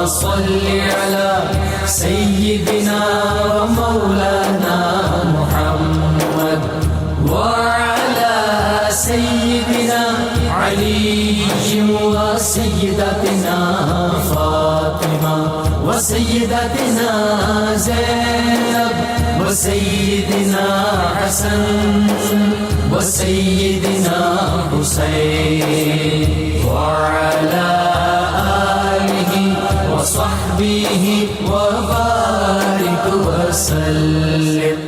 صل على سيدنا ومولانا محمد وعلى سيدنا علي وسيدتنا فاطمة وسيدتنا زينب وسيدنا حسن وسيدنا حسين وعلى آله وصحبه وبارك وسلم.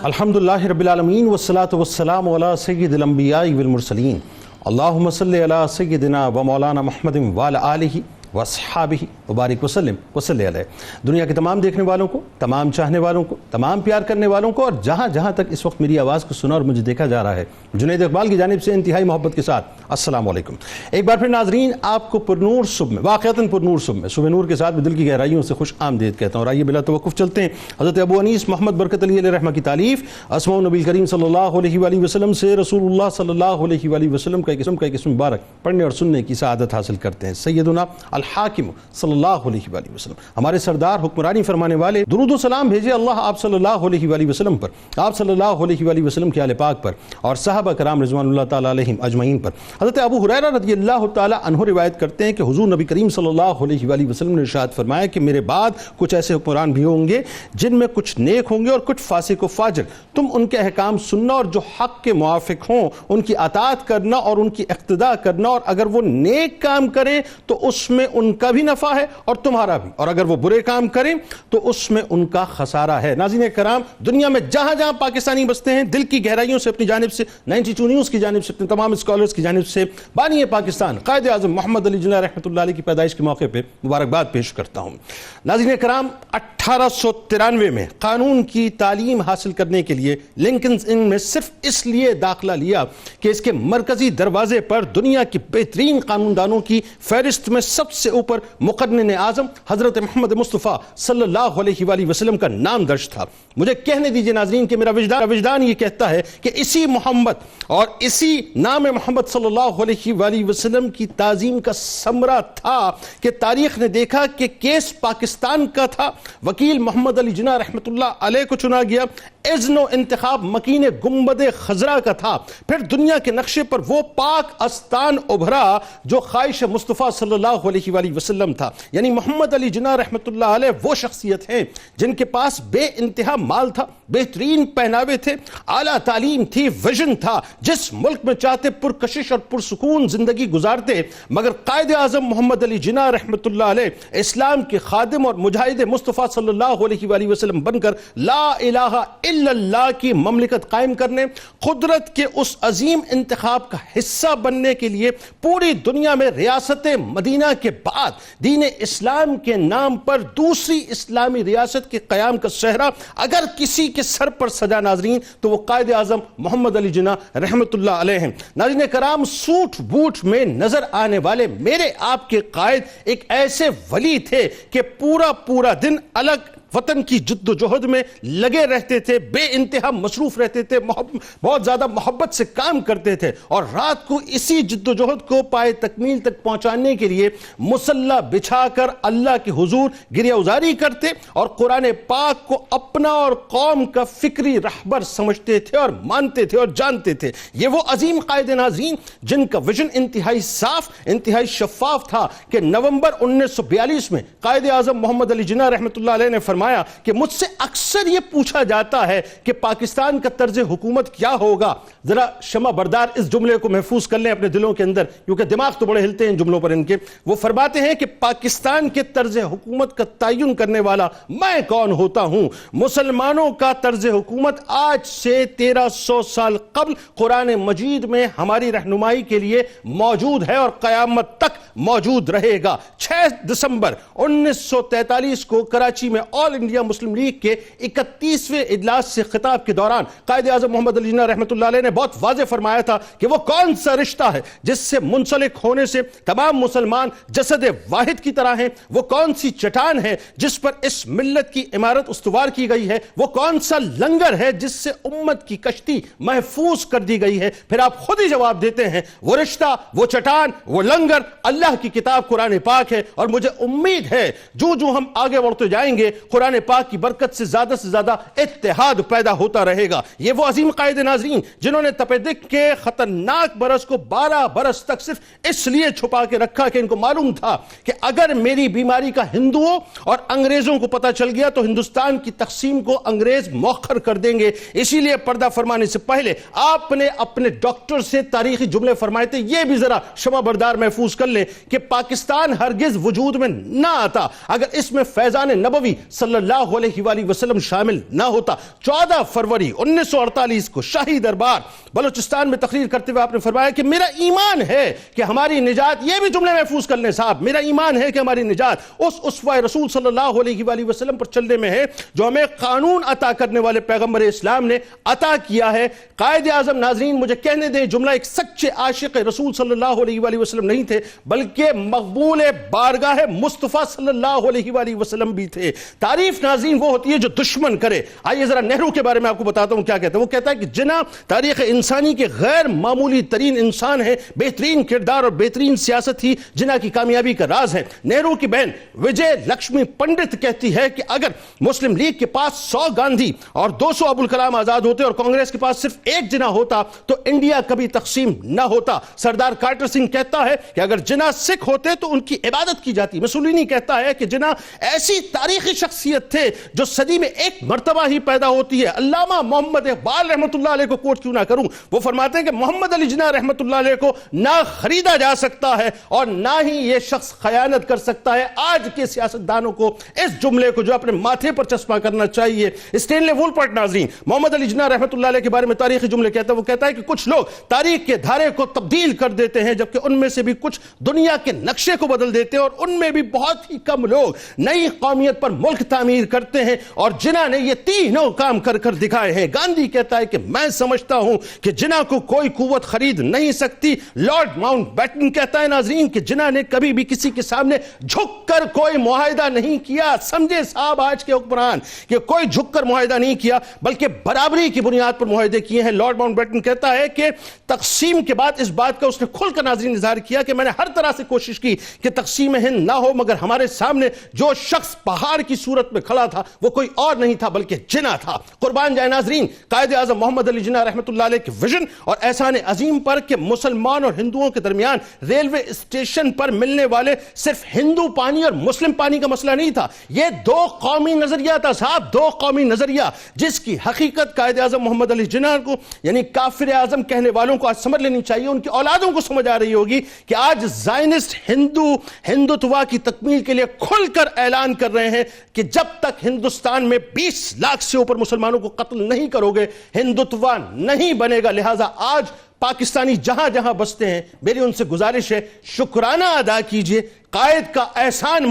الحمدللہ رب العالمین والصلاة والسلام علی سید الانبیاء والمرسلین. اللہم صلی علی سیدنا و مولانا محمد وعلی آلہ واصحابہ وبارک وسلم وصلی علیہ. دنیا کے تمام دیکھنے والوں کو، تمام چاہنے والوں کو، تمام پیار کرنے والوں کو، اور جہاں جہاں تک اس وقت میری آواز کو سنا اور مجھے دیکھا جا رہا ہے، جنید اقبال کی جانب سے انتہائی محبت کے ساتھ السلام علیکم. ایک بار پھر ناظرین، آپ کو پرنور صبح میں، واقعتاً پرنور صبح میں، صبح نور کے ساتھ میں دل کی گہرائیوں سے خوش آمدید کہتا ہوں. اور آئیے بلا توقف چلتے ہیں حضرت ابو انیس محمد برکت علی علیہ رحمہ کی تالیف اسماء النبی کریم صلی اللہ علیہ وآلہ وسلم سے رسول اللہ صلی اللہ علیہ وآلہ وسلم کا ایک اسم مبارک پڑھنے اور سننے کی سعادت حاصل کرتے ہیں. سیدنا الحاکم صلی اللہ علیہ وآلہ وسلم، ہمارے سردار، حکمرانی فرمانے والے، درود و سلام بھیجے اللہ آپ صلی اللہ علیہ وآلہ وسلم پر، آپ صلی اللہ علیہ وآلہ وسلم کے آل پاک پر، اور صحابہ کرام رضوان اللہ تعالیٰ علیہم اجمعین پر. حضرت ابو ہریرہ رضی اللہ تعالیٰ عنہ روایت کرتے ہیں کہ حضور نبی کریم صلی اللہ علیہ وآلہ وسلم نے ارشاد فرمایا کہ میرے بعد کچھ ایسے حکمران بھی ہوں گے جن میں کچھ نیک ہوں گے اور کچھ فاسق و فاجر. تم ان کے احکام سننا اور جو حق کے موافق ہوں ان کی اطاعت کرنا اور ان کی اقتداء کرنا، اور اگر وہ نیک کام کریں تو اس میں ان کا بھی نفع ہے اور تمہارا بھی، اور اگر وہ برے کام کریں تو اس میں ان کا خسارہ ہے. ناظرین کرام، دنیا میں جہاں جہاں پاکستانی بستے ہیں، دل کی گہرائیوں سے اپنی جانب سے 92 نیوز کی جانب سے، اپنے تمام اسکالرز کی جانب سے بانی پاکستان قائد اعظم محمد علی جناح رحمۃ اللہ علیہ کی پیدائش کے موقع پہ مبارکباد پیش کرتا ہوں. ناظرین کرام، 1893 میں قانون کی تعلیم حاصل کرنے کے لیے لنکنز ان میں صرف اس لیے داخلہ لیا کہ اس کے مرکزی دروازے پر دنیا کی بہترین قانون دانوں کی فہرست میں سب سے اوپر مقنن اعظم حضرت محمد مصطفیٰ صلی اللہ علیہ وآلہ وسلم کا نام درج تھا. مجھے کہنے دیجئے ناظرین کہ میرا وجدان یہ کہتا ہے کہ اسی محمد اور اسی نام محمد صلی اللہ علیہ وآلہ وسلم کی تعظیم کا ثمرہ تھا کہ تاریخ نے دیکھا کہ کیس پاکستان کا تھا، وکیل محمد علی جناح رحمۃ اللہ علیہ کو چنا گیا، اذن و انتخاب مکین گنبد خضرا کا تھا، پھر دنیا کے نقشے پر وہ پاک استان ابھرا جو خواہش مصطفیٰ صلی اللہ علیہ وآلہ وسلم تھا. یعنی محمد علی جناح رحمۃ اللہ علیہ وہ شخصیت ہیں جن کے پاس بے انتہا مال تھا، بہترین پہناوے تھے، اعلیٰ تعلیم تھی، ویژن تھا، جس ملک میں چاہتے پرکشش اور پرسکون زندگی گزارتے. مگر قائد اعظم محمد علی جناح رحمۃ اللہ علیہ اسلام کے خادم اور مجاہد مصطفیٰ صلی اللہ علیہ وآلہ وسلم بن کر لا الہ الا اللہ کی مملکت قائم کرنے، قدرت کے اس عظیم انتخاب کا حصہ بننے کے لیے پوری دنیا میں ریاست مدینہ کے بعد دین اسلام کے نام پر دوسری اسلامی ریاست کے قیام کا صحرا اگر کسی کے سر پر سجا ناظرین تو وہ قائد اعظم محمد علی جناح رحمۃ اللہ علیہ ہیں. ناظرین کرام، سوٹ بوٹ میں نظر آنے والے میرے آپ کے قائد ایک ایسے ولی تھے کہ پورا دن الگ وطن کی جد و جہد میں لگے رہتے تھے، بے انتہا مصروف رہتے تھے، بہت زیادہ محبت سے کام کرتے تھے، اور رات کو اسی جد و جہد کو پائے تکمیل تک پہنچانے کے لیے مصلی بچھا کر اللہ کے حضور گریہ ازاری کرتے اور قرآن پاک کو اپنا اور قوم کا فکری رہبر سمجھتے تھے اور مانتے تھے اور جانتے تھے. یہ وہ عظیم قائد ناظرین جن کا ویژن انتہائی صاف، انتہائی شفاف تھا کہ نومبر 1942 میں قائد اعظم محمد علی جناح رحمۃ اللہ علیہ نے فرمایا کہ مجھ سے اکثر یہ پوچھا جاتا ہے کہ پاکستان کا طرز حکومت کیا ہوگا. ذرا شمع بردار اس جملے کو محفوظ کر لیں اپنے دلوں کے اندر، کیونکہ دماغ تو بڑے ہلتے ہیں ان جملوں پر ان کے. وہ فرماتے ہیں کہ پاکستان کے طرز حکومت کا تعین کرنے والا میں کون ہوتا ہوں؟ مسلمانوں کا طرز حکومت آج سے 1300 سال قبل قرآن مجید میں ہماری رہنمائی کے لیے موجود ہے اور قیامت تک موجود رہے گا. 6 دسمبر 1943 کو کراچی میں آل انڈیا مسلم لیگ کے 31ویں اجلاس سے خطاب کے دوران قائد اعظم محمد علی جناح رحمۃ اللہ علیہ نے بہت واضح فرمایا تھا کہ وہ کون سا رشتہ ہے جس سے منسلک ہونے سے تمام مسلمان جسد واحد کی طرح ہیں، وہ کون سی چٹان ہے جس پر اس ملت کی عمارت استوار کی گئی ہے، وہ کون سا لنگر ہے جس سے امت کی کشتی محفوظ کر دی گئی ہے. پھر آپ خود ہی جواب دیتے ہیں وہ رشتہ، وہ چٹان، وہ لنگر اللہ اللہ کی کتاب قرآن پاک ہے، اور مجھے امید ہے جو ہم آگے بڑھتے جائیں گے قرآن پاک کی برکت سے زیادہ اتحاد پیدا ہوتا رہے گا۔ یہ وہ عظیم قائد ناظرین جنہوں نے تپیدق کے خطرناک برس کو 12 برس تک صرف اس لیے چھپا کے رکھا کہ ان کو معلوم تھا کہ اگر میری بیماری کا ہندوؤں اور انگریزوں کو پتہ چل گیا تو ہندوستان کی تقسیم کو انگریز مؤخر کر دیں گے۔ اسی لیے پردہ فرمانے سے پہلے آپ نے اپنے ڈاکٹر سے تاریخی جملے فرمائے تھے، یہ بھی ذرا شمع بردار محفوظ کر لیں کہ پاکستان ہرگز وجود میں نہ آتا اگر اس میں فیضان نبوی صلی اللہ علیہ وآلہ وسلم شامل نہ ہوتا۔ 14 فروری 1948 کو شاہی دربار بلوچستان میں تقریر کرتے ہوئے آپ نے فرمایا کہ میرا ایمان ہے کہ ہماری نجات، یہ بھی جملے محفوظ کر لیں صاحب، میرا ایمان ہے کہ ہماری نجات اس اسوہ رسول صلی اللہ علیہ وآلہ وسلم پر چلنے میں ہے جو ہمیں قانون عطا کرنے والے پیغمبر اسلام نے عطا کیا ہے۔ قائد اعظم ناظرین مجھے کہنے دیں، جملہ ایک سچے عاشق رسول صلی اللہ علیہ وآلہ وسلم نہیں تھے بلکہ مقبول بارگاہ مصطفیٰ صلی اللہ علیہ وآلہ وسلم بھی تھے۔ تعریف ناظرین وہ ہوتی ہے جو دشمن کرے۔ آئیے ذرا نہرو کے بارے میں آپ کو بتاتا ہوں کیا کہتا ہے۔ وہ کہتا ہے کہ جناح تاریخ انسانی کے غیر معمولی ترین انسان ہے، بہترین کردار اور بہترین سیاست ہی جناح کی کامیابی کا راز ہے۔ نہرو کی بہن وجے لکشمی پنڈت کہتی ہے کہ اگر مسلم لیگ کے پاس 100 گاندھی اور 200 ابوالکلام آزاد ہوتے اور کانگریس کے پاس صرف 1 جناح ہوتا تو انڈیا کبھی تقسیم نہ ہوتا۔ سردار کارٹر سنگھ کہتا ہے کہ اگر جناح سکھ ہوتے تو ان کی عبادت کی جاتی۔ مسولینی کہتا ہے کہ جناح ایسی تاریخی شخصیت تھے جو صدی میں ایک مرتبہ ہی پیدا ہوتی ہے۔ علامہ محمد اقبال رحمۃ اللہ علیہ کو کوٹ کیوں نہ کروں، وہ فرماتے ہیں کہ محمد علی جناح رحمۃ اللہ علیہ کو نہ خریدا جا سکتا ہے اور نہ ہی یہ شخص خیانت کر سکتا ہے۔ آج کے سیاستدانوں کو اس جملے کو جو اپنے ماتھے پر چسپاں کرنا چاہیے۔ اسٹینلے وولپرٹ ناظرین محمد علی جناح رحمۃ اللہ علیہ کے بارے میں تاریخی جملے کہتا ہے۔ وہ کہتا ہے کہ کچھ لوگ تاریخ کے دھارے کو تبدیل کر دیتے ہیں جبکہ ان میں سے بھی کچھ دنیا کے نقشے کو بدل دیتے ہیں اور ان میں بھی بہت ہی کم لوگ نئی قومیت پر ملک تعمیر کرتے ہیں، اور جناح نے یہ تینوں کام کر کر دکھائے ہیں۔ گاندھی کہتا ہے کہ میں سمجھتا ہوں کہ جناح کو کوئی قوت خرید نہیں سکتی۔ لارڈ ماؤنٹ بیٹن کہتا ہے ناظرین کہ جناح نے کبھی بھی کسی کے سامنے جھک کر کوئی معاہدہ نہیں کیا۔ سمجھے صاحب آج کے حکمران کہ کوئی جھک کر معاہدہ نہیں کیا بلکہ برابری کی بنیاد پر معاہدے کیے ہیں۔ لارڈ ماؤنٹ بیٹن کہتا ہے کہ تقسیم کے بعد اس بات کا اس نے کھل کر ناظرین اظہار کیا کہ میں نے ہر طرح سے کوشش کی کہ تقسیم ہند نہ ہو، مگر ہمارے سامنے جو شخص پہاڑ کی صورت میں کھڑا تھا وہ کوئی اور نہیں تھا بلکہ جناح تھا۔ قربان جائے ناظرین قائد اعظم محمد علی جناح رحمۃ اللہ علیہ کے ویژن اور احسان عظیم پر کہ مسلمان اور ہندوؤں کے درمیان ریلوے اسٹیشن پر ملنے والے صرف ہندو پانی اور مسلم پانی کا مسئلہ نہیں تھا، یہ 2 قومی نظریہ تھا صاحب، 2 قومی نظریہ جس کی حقیقت قائد اعظم محمد علی جناح کو یعنی کافر اعظم کہنے والوں کو آج سمجھ لینی چاہیے، ان کی اولادوں کو سمجھ آ رہی ہوگی کہ آج زائنسٹ ہندوتوا کی تکمیل کے لیے کھل کر اعلان کر رہے ہیں کہ جب تک ہندوستان میں 20 لاکھ سے اوپر مسلمانوں کو قتل نہیں کرو گے ہندوتوا نہیں بنے گا۔ لہٰذا آج پاکستانی جہاں جہاں بستے ہیں میری ان سے گزارش ہے شکرانہ ادا کیجئے، قائد کا احسان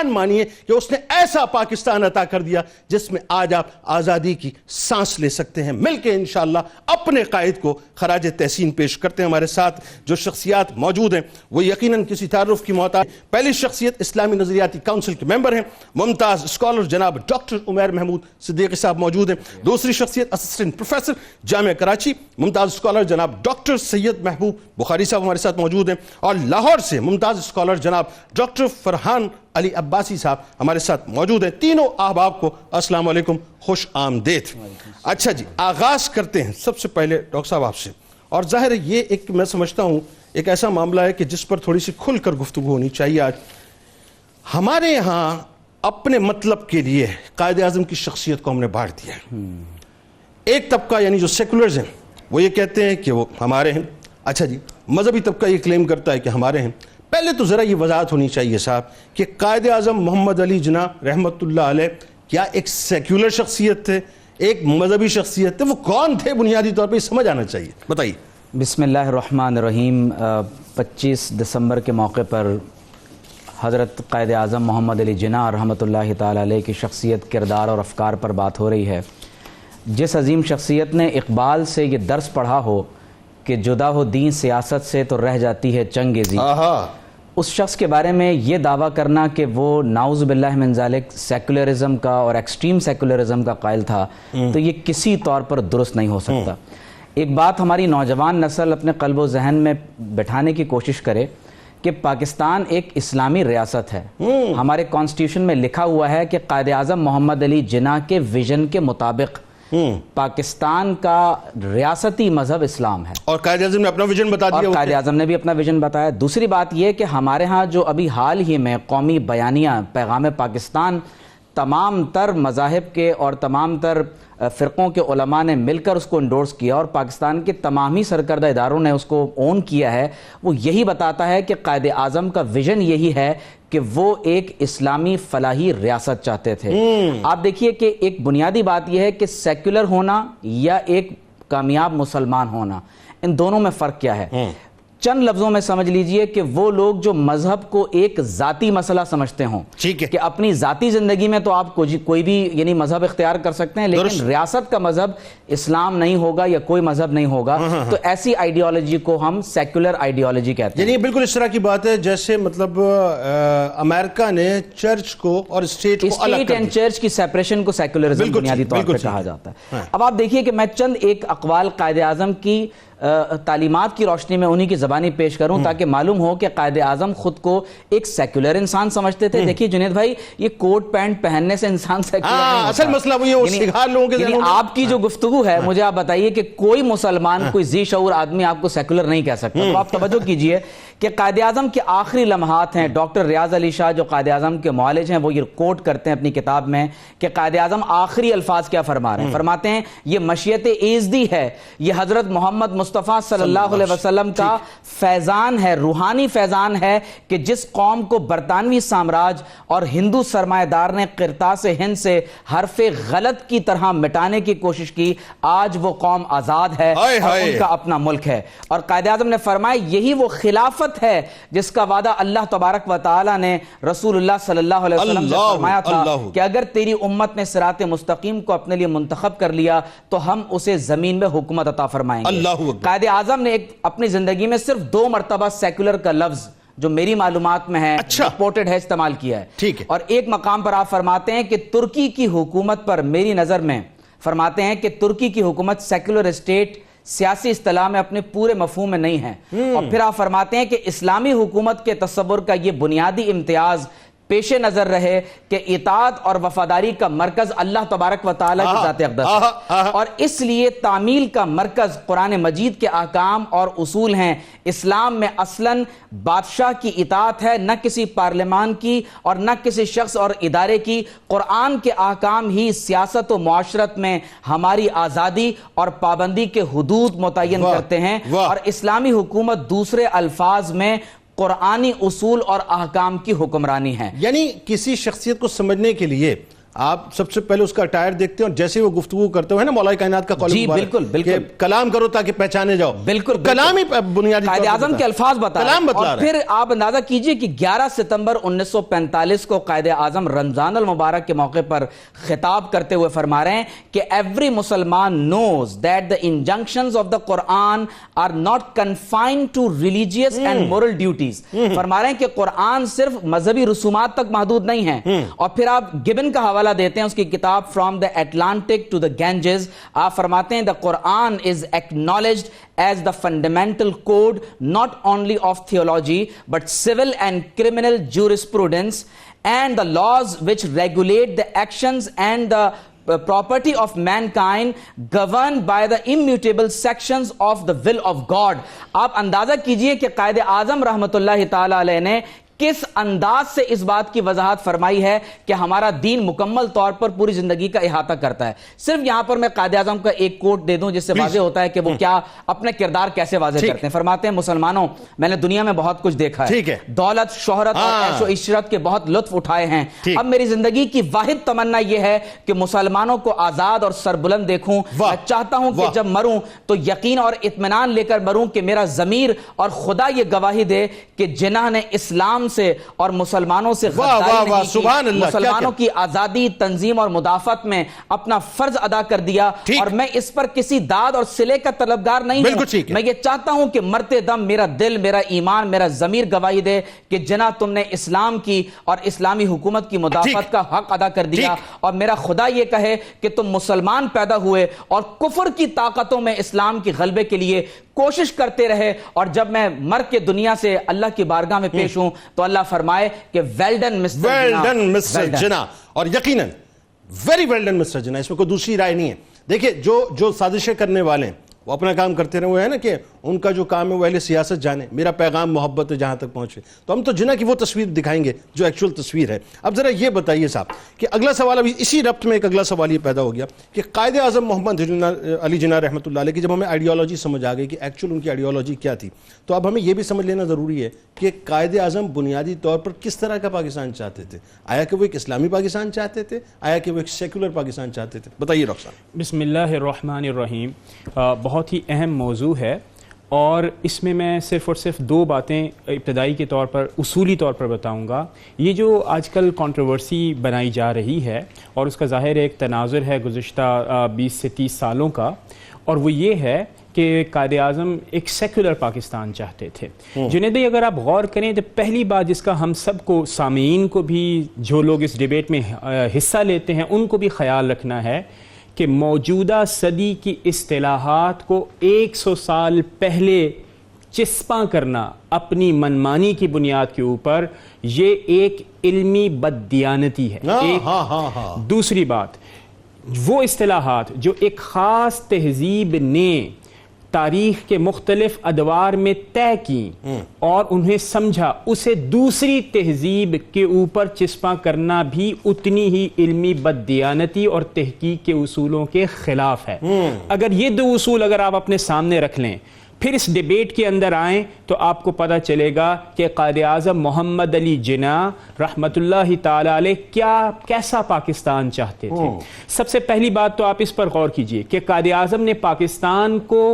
مانیے کہ اس نے ایسا پاکستان عطا کر دیا جس میں آج آپ آزادی کی سانس لے سکتے ہیں۔ مل کے انشاءاللہ اپنے قائد کو خراج تحسین پیش کرتے ہیں۔ ہمارے ساتھ جو شخصیات موجود ہیں وہ یقیناً کسی تعارف کی محتاج۔ پہلی شخصیت اسلامی نظریاتی کونسل کے ممبر ہیں، ممتاز اسکالر جناب ڈاکٹر عمیر محمود صدیقی صاحب موجود ہیں۔ دوسری شخصیت اسسٹنٹ پروفیسر جامعہ کراچی ممتاز اسکالر جناب ڈاکٹر سید محبوب بخاری صاحب ہمارے ساتھ موجود ہیں، اور لاہور سے ممتاز اسکالر جناب ڈاکٹر فرحان علی عباسی صاحب ہمارے ساتھ موجود ہیں۔ تینوں احباب کو السلام علیکم، خوش آمدید۔ اچھا جی، آغاز کرتے ہیں سب سے پہلے ڈاکٹر صاحب آپ سے، اور ظاہر ہے یہ ایک میں سمجھتا ہوں ایک ایسا معاملہ ہے کہ جس پر تھوڑی سی کھل کر گفتگو ہونی چاہیے۔ آج ہمارے یہاں اپنے مطلب کے لیے قائد اعظم کی شخصیت کو ہم نے بانٹ دیا ہے۔ ایک طبقہ یعنی جو سیکولرز ہیں وہ یہ کہتے ہیں کہ وہ ہمارے ہیں، اچھا جی مذہبی طبقہ یہ کلیم کرتا ہے کہ ہمارے ہیں۔ پہلے تو ذرا یہ وضاحت ہونی چاہیے صاحب کہ قائد اعظم محمد علی جناح رحمۃ اللہ علیہ کیا ایک سیکولر شخصیت تھے، ایک مذہبی شخصیت تھے، وہ کون تھے بنیادی طور پہ یہ سمجھ آنا چاہیے، بتائیے۔ بسم اللہ الرحمن الرحیم۔ 25 دسمبر کے موقع پر حضرت قائد اعظم محمد علی جناح رحمۃ اللہ تعالی علیہ کی شخصیت، کردار اور افکار پر بات ہو رہی ہے۔ جس عظیم شخصیت نے اقبال سے یہ درس پڑھا ہو کہ جدا ہو دین سیاست سے تو رہ جاتی ہے چنگیزی، اس شخص کے بارے میں یہ دعویٰ کرنا کہ وہ نعوذ باللہ من ذالک سیکولرزم کا اور ایکسٹریم سیکولرزم کا قائل تھا تو یہ کسی طور پر درست نہیں ہو سکتا۔ ایک بات ہماری نوجوان نسل اپنے قلب و ذہن میں بٹھانے کی کوشش کرے کہ پاکستان ایک اسلامی ریاست ہے. ہمارے کانسٹیٹیوشن میں لکھا ہوا ہے کہ قائد اعظم محمد علی جناح کے ویژن کے مطابق پاکستان کا ریاستی مذہب اسلام ہے. اور قائد اعظم نے اپنا ویژن بتا دیا. اور قائد اعظم نے بھی اپنا ویژن بتایا. دوسری بات یہ کہ ہمارے ہاں جو ابھی حال ہی میں قومی بیانیہ پیغام پاکستان تمام تر مذاہب کے اور تمام تر فرقوں کے علماء نے مل کر اس کو انڈورس کیا اور پاکستان کے تمام ہی سرکردہ اداروں نے اس کو اون کیا ہے، وہ یہی بتاتا ہے کہ قائد اعظم کا ویژن یہی ہے کہ وہ ایک اسلامی فلاحی ریاست چاہتے تھے. آپ دیکھیے کہ ایک بنیادی بات یہ ہے کہ سیکولر ہونا یا ایک کامیاب مسلمان ہونا، ان دونوں میں فرق کیا ہے؟ چند لفظوں میں سمجھ لیجئے کہ وہ لوگ جو مذہب کو ایک ذاتی مسئلہ سمجھتے ہوں کہ اپنی ذاتی زندگی میں تو آپ کوئی بھی یعنی مذہب اختیار کر سکتے ہیں، لیکن ریاست کا مذہب اسلام نہیں ہوگا یا کوئی مذہب نہیں ہوگا، تو ایسی آئیڈیالوجی کو ہم سیکولر آئیڈیالوجی کہتے ہیں. یعنی بالکل اس طرح کی بات ہے جیسے مطلب امریکہ نے چرچ کو اور اسٹیٹ کو الگ کر دیا. اسٹیٹ اینڈ چرچ کی سیپریشن کو سیکولرزم بنیادی طور پر کہا جاتا ہے. اب آپ دیکھیے کہ میں چند ایک اقوال قائد اعظم کی تعلیمات کی روشنی میں انہی کی زبانی پیش کروں تاکہ معلوم ہو کہ قائد اعظم خود کو ایک سیکولر انسان سمجھتے تھے. دیکھیے جنید بھائی، یہ کوٹ پینٹ پہننے سے انسان سیکولر نہیں ہوتا. اصل مسئلہ وہ یہ آپ کی جو گفتگو ہے، مجھے آپ بتائیے کہ کوئی مسلمان، کوئی ذی شعور آدمی آپ کو سیکولر نہیں کہہ سکتا. تو آپ توجہ کیجئے کہ قائد اعظم کے آخری لمحات ہیں. ڈاکٹر ریاض علی شاہ جو قائد اعظم کے معالج ہیں، وہ یہ کوٹ کرتے ہیں اپنی کتاب میں کہ قائد اعظم آخری الفاظ کیا فرما رہے ہیں. فرماتے ہیں یہ مشیت ایزدی ہے، یہ حضرت محمد مصطفیٰ صلی اللہ علیہ وسلم کا فیضان ہے، روحانی فیضان ہے کہ جس قوم کو برطانوی سامراج اور ہندو سرمایہ دار نے قرطاس ہند سے حرف غلط کی طرح مٹانے کی کوشش کی، آج وہ قوم آزاد ہے اور ان کا اپنا ملک ہے. اور قائد اعظم نے فرمایا یہی وہ خلافت ہے جس کا وعدہ اللہ تبارک و تعالی نے رسول اللہ صلی اللہ علیہ وسلم سے فرمایا تھا کہ اگر تیری امت نے صراط مستقیم کو اپنے لیے منتخب کر لیا تو ہم اسے زمین میں حکومت عطا فرمائیں گے. قائد اعظم نے اپنی زندگی میں صرف 2 مرتبہ سیکولر کا لفظ جو میری معلومات میں ہے رپورٹڈ ہے استعمال کیا ہے. اور ایک مقام پر آپ فرماتے ہیں کہ ترکی کی حکومت پر میری نظر میں فرماتے ہیں کہ ترکی کی حکومت سیکولر اسٹیٹ سیاسی اصطلاح میں اپنے پورے مفہوم میں نہیں ہے. اور پھر آپ فرماتے ہیں کہ اسلامی حکومت کے تصور کا یہ بنیادی امتیاز پیش نظر رہے کہ اطاعت اور وفاداری کا مرکز اللہ تبارک و تعالی کی ذات اقدس ہے، اور اس لیے تعمیل کا مرکز قرآن مجید کے احکام اور اصول ہیں. اسلام میں اصلاً بادشاہ کی اطاعت ہے، نہ کسی پارلیمان کی اور نہ کسی شخص اور ادارے کی. قرآن کے احکام ہی سیاست و معاشرت میں ہماری آزادی اور پابندی کے حدود متعین کرتے ہیں، اور اسلامی حکومت دوسرے الفاظ میں قرآنی اصول اور احکام کی حکمرانی ہے. یعنی کسی شخصیت کو سمجھنے کے لیے آپ سب سے پہلے اس کا اٹائر دیکھتے ہیں اور جیسے وہ گفتگو کرتے ہیں نا مولا کائنات کا قول بالکل کلام کرو تاکہ پہچانے جاؤ. بالکل کلام ہی بنیادی قائد اعظم کے الفاظ بتا رہے ہیں. اور پھر آپ اندازہ کیجئے کہ 11 ستمبر 1945 کو قائد اعظم رمضان المبارک کے موقع پر خطاب کرتے ہوئے فرما رہے ہیں کہ every Musliman knows that the injunctions of the Quran are not confined to religious and moral duties. فرما رہے ہیں کہ قرآن صرف مذہبی رسومات تک محدود نہیں ہے. اور پھر آپ گبن کا حوالہ دیتے ہیں اس کی کتاب From the Atlantic to the Ganges. آپ فرماتے ہیں the Quran is acknowledged as the fundamental code not only of theology but civil and criminal jurisprudence and the laws which regulate the actions and the property of mankind governed by the immutable sections of the will of God. آپ اندازہ کیجئے کہ قائد اعظم رحمت اللہ تعالی علیہ نے کس انداز سے اس بات کی وضاحت فرمائی ہے کہ ہمارا دین مکمل طور پر پوری زندگی کا احاطہ کرتا ہے. صرف یہاں پر میں قائد اعظم کا ایک کوٹ دے دوں جس سے واضح ہوتا ہے کہ وہ کیا اپنے کردار کیسے واضح کرتے ہیں. فرماتے ہیں مسلمانوں میں نے دنیا میں بہت کچھ دیکھا ہے، دولت شہرت اور عیش و عشرت کے بہت لطف اٹھائے ہیں. اب میری زندگی کی واحد تمنا یہ ہے کہ مسلمانوں کو آزاد اور سربلند دیکھوں. میں چاہتا ہوں کہ جب مروں تو یقین اور اطمینان لے کر مروں کہ میرا ضمیر اور خدا یہ گواہی دے کہ جناح نے اسلام سے اور مسلمانوں سے غداری نہیں کی، مسلمانوں کی آزادی تنظیم اور مدافعت میں اپنا فرض ادا کر دیا. اور میں اس پر کسی داد اور صلے کا طلبگار نہیں ہوں. میں یہ چاہتا ہوں کہ مرتے دم میرا دل، میرا ایمان، میرا ضمیر گواہی دے کہ جناح تم نے اسلام کی اور اسلامی حکومت کی مدافعت کا حق ادا کر دیا. اور میرا خدا یہ کہے کہ تم مسلمان پیدا ہوئے اور کفر کی طاقتوں میں اسلام کی غلبے کے لیے کوشش کرتے رہے, اور جب میں مر کے دنیا سے اللہ کی بارگاہ میں پیش ہوں تو اللہ فرمائے کہ ویل ڈن مسٹر جناح. اور یقیناً ویری ویل ڈن مسٹر جناح, اس میں کوئی دوسری رائے نہیں ہے. دیکھیں جو سازشیں کرنے والے ہیں وہ اپنا کام کرتے رہے, وہ ہے نا کہ ان کا جو کام ہے وہ اہل سیاست جانے, میرا پیغام محبت ہے جہاں تک پہنچے. تو ہم تو جناح کی وہ تصویر دکھائیں گے جو ایکچوئل تصویر ہے. اب ذرا یہ بتائیے صاحب کہ اگلا سوال, ابھی اسی ربط میں ایک اگلا سوال یہ پیدا ہو گیا کہ قائد اعظم محمد علی جناح رحمۃ اللہ علیہ کی جب ہمیں آئیڈیالوجی سمجھ آ گئی کہ ایکچوئل ان کی آئیڈیالوجی کیا تھی, تو اب ہمیں یہ بھی سمجھ لینا ضروری ہے کہ قائد اعظم بنیادی طور پر کس طرح کا پاکستان چاہتے تھے. آیا کہ وہ ایک اسلامی پاکستان چاہتے تھے, آیا کہ وہ ایک سیکولر پاکستان چاہتے تھے؟ بتائیے ڈاکٹر صاحب. بسم اللہ الرحمن الرحیم. بہت ہی اہم موضوع ہے, اور اس میں صرف اور صرف دو باتیں ابتدائی کے طور پر اصولی طور پر بتاؤں گا. یہ جو آج کل کنٹروورسی بنائی جا رہی ہے اور اس کا ظاہر ایک تناظر ہے گزشتہ 20 سے 30 سالوں کا, اور وہ یہ ہے کہ قائد اعظم ایک سیکولر پاکستان چاہتے تھے. جنید بھائی اگر آپ غور کریں تو پہلی بات جس کا ہم سب کو, سامعین کو بھی, جو لوگ اس ڈیبیٹ میں حصہ لیتے ہیں ان کو بھی خیال رکھنا ہے کہ موجودہ صدی کی اصطلاحات کو 100 سال پہلے چسپاں کرنا اپنی منمانی کی بنیاد کے اوپر, یہ ایک علمی بددیانتی ہے. دوسری بات, وہ اصطلاحات جو ایک خاص تہذیب نے تاریخ کے مختلف ادوار میں طے کی اور انہیں سمجھا, اسے دوسری تہذیب کے اوپر چسپاں کرنا بھی اتنی ہی علمی بددیانتی اور تحقیق کے اصولوں کے خلاف ہے. اگر یہ دو اصول اگر آپ اپنے سامنے رکھ لیں, پھر اس ڈیبیٹ کے اندر آئیں, تو آپ کو پتہ چلے گا کہ قائد اعظم محمد علی جناح رحمۃ اللہ تعالی علیہ کیسا پاکستان چاہتے تھے. سب سے پہلی بات تو آپ اس پر غور کیجئے کہ قائد اعظم نے پاکستان کو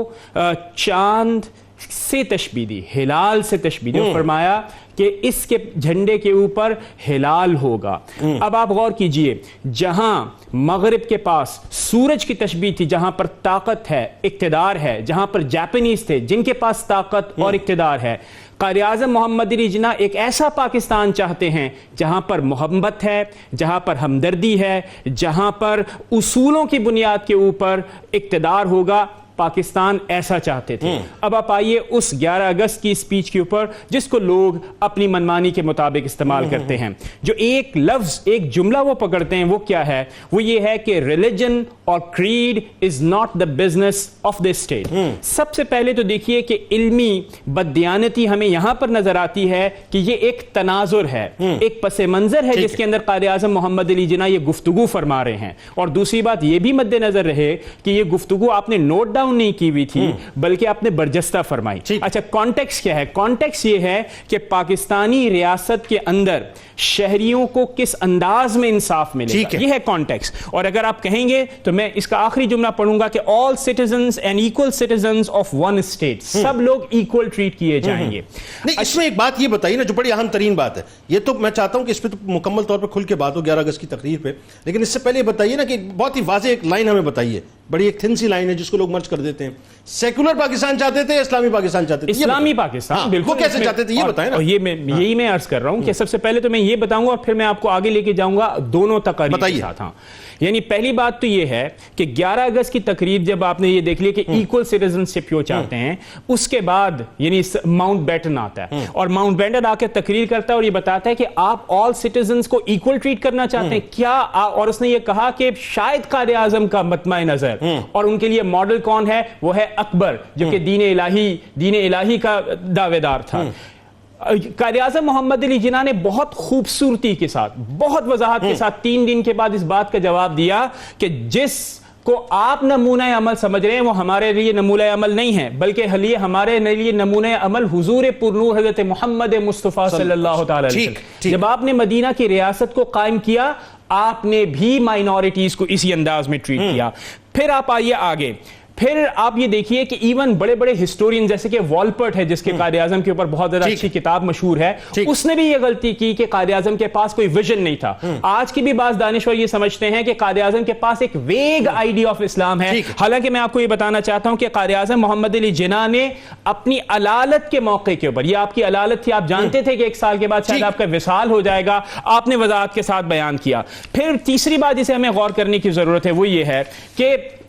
چاند سے تشبیہ دی, ہلال سے تشبیہ دی, فرمایا کہ اس کے جھنڈے کے اوپر ہلال ہوگا. اب آپ غور کیجئے, جہاں مغرب کے پاس سورج کی تشبیہ تھی, جہاں پر طاقت ہے, اقتدار ہے, جہاں پر جاپنیز تھے جن کے پاس طاقت اور اقتدار ہے, قائد اعظم محمد علی جناح ایک ایسا پاکستان چاہتے ہیں جہاں پر محبت ہے, جہاں پر ہمدردی ہے, جہاں پر اصولوں کی بنیاد کے اوپر اقتدار ہوگا. پاکستان ایسا چاہتے تھے. اب آپ آئیے اس 11 اگست کی اسپیچ کے اوپر جس کو لوگ اپنی منمانی کے مطابق استعمال کرتے ہیں. جو ایک لفظ, ایک جملہ وہ پکڑتے ہیں, وہ کیا ہے؟ وہ یہ ہے کہ ریلیجن اور creed is not the business of the state. سب سے پہلے تو دیکھیے کہ علمی بددیانتی ہمیں یہاں پر نظر آتی ہے کہ یہ ایک تناظر ہے, ایک پس منظر ہے جس کے اندر قائد اعظم محمد علی جناح یہ گفتگو فرما رہے ہیں. اور دوسری بات یہ بھی مد نظر رہے کہ یہ گفتگو آپ نے نوٹ ڈاؤن نہیں کی ہوئی تھی بلکہ آپ نے برجستہ فرمائی. اچھا, کانٹیکس کیا ہے؟ کانٹیکس یہ ہے کہ پاکستانی ریاست کے اندر شہریوں کو کس انداز میں انصاف ملے گا, یہ ہے کانٹیکس. اور اگر آپ کہیں گے تو میں اس کا آخری جملہ پڑھوں گا کہ all citizens and equal citizens of one state, سب لوگ ایکول ٹریٹ کیے جائیں گے. نہیں, اس میں ایک بات یہ بتائیے نا جو بڑی اہم ترین بات ہے, یہ تو میں چاہتا ہوں کہ اس پہ تو مکمل طور پر کھل کے بات ہو 11 اگست کی تقریر پہ, لیکن اس سے پہلے یہ بتائیے نا کہ بہت ہی واضح ایک لائن ہمیں بتائیے, بڑی ایک تھن سی لائن ہے جس کو لوگ مرچ کر دیتے ہیں. سیکولر پاکستان چاہتے تھے, اسلامی پاکستان چاہتے تھے؟ اسلامی پاکستان, بالکل. وہ کیسے چاہتے تھے یہ بتائیں نا. یہی میں عرض کر رہا ہوں کہ سب سے پہلے تو میں یہ بتاؤں گا اور پھر میں آپ کو آگے لے کے جاؤں گا دونوں تقاریر کے ساتھ. ہاں, یعنی پہلی بات تو یہ ہے کہ 11 اگست کی تقریر جب آپ نے یہ دیکھ لیا کہ ایکول سٹیزنشپ کیوں چاہتے ہیں, اس کے بعد یعنی ماؤنٹ بیٹن آتا ہے اور ماؤنٹ بیٹن آ کے تقریر کرتا ہے اور یہ بتاتا ہے کہ آپ آل سٹیزنز کو ایکول ٹریٹ کرنا چاہتے ہیں کیا. اور اس نے یہ کہا کہ شاید قائد اعظم کا مطمع نظر اور ان کے لیے ماڈل کون ہے, وہ ہے اکبر جو کہ دین الہی کا دعوے دار تھا. قائد اعظم محمد علی جناح نے بہت خوبصورتی کے ساتھ, بہت وضاحت کے ساتھ 3 دن کے بعد اس بات کا جواب دیا کہ جس کو آپ نمونہ عمل سمجھ رہے ہیں وہ ہمارے لیے نمونہ عمل نہیں ہے, بلکہ ہمارے لیے نمونہ عمل حضور پرنور حضرت محمد مصطفیٰ صلی اللہ تعالی علیہ وسلم. جب آپ نے مدینہ کی ریاست کو قائم کیا, آپ نے بھی مائنورٹیز کو اسی انداز میں ٹریٹ کیا. پھر آپ آئیے آگے, پھر آپ یہ دیکھیے کہ ایون بڑے بڑے ہسٹورین جیسے کہ والپرٹ ہے جس کے قائد اعظم کے اوپر بہت زیادہ اچھی کتاب مشہور ہے, اس نے بھی یہ غلطی کی کہ قائد اعظم کے پاس کوئی ویژن نہیں تھا. آج کی بھی بعض دانشور یہ سمجھتے ہیں کہ قائد اعظم کے پاس ایک ویگ آئیڈیا آف اسلام ہے, حالانکہ میں آپ کو یہ بتانا چاہتا ہوں کہ قائد اعظم محمد علی جناح نے اپنی علالت کے موقع کے اوپر, یہ آپ کی علالت تھی, آپ جانتے تھے کہ 1 سال کے بعد شاید آپ کا وصال ہو جائے گا, آپ نے وضاحت کے ساتھ بیان کیا. پھر تیسری بات جسے ہمیں غور کرنے کی ضرورت ہے وہ یہ ہے کہ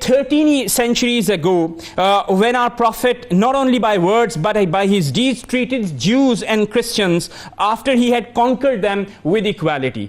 13 centuries ago when our prophet not only by words but by his deeds treated Jews and Christians after he had conquered them with equality।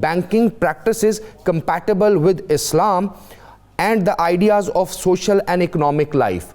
banking practices compatible with Islam and the ideas of social and economic life।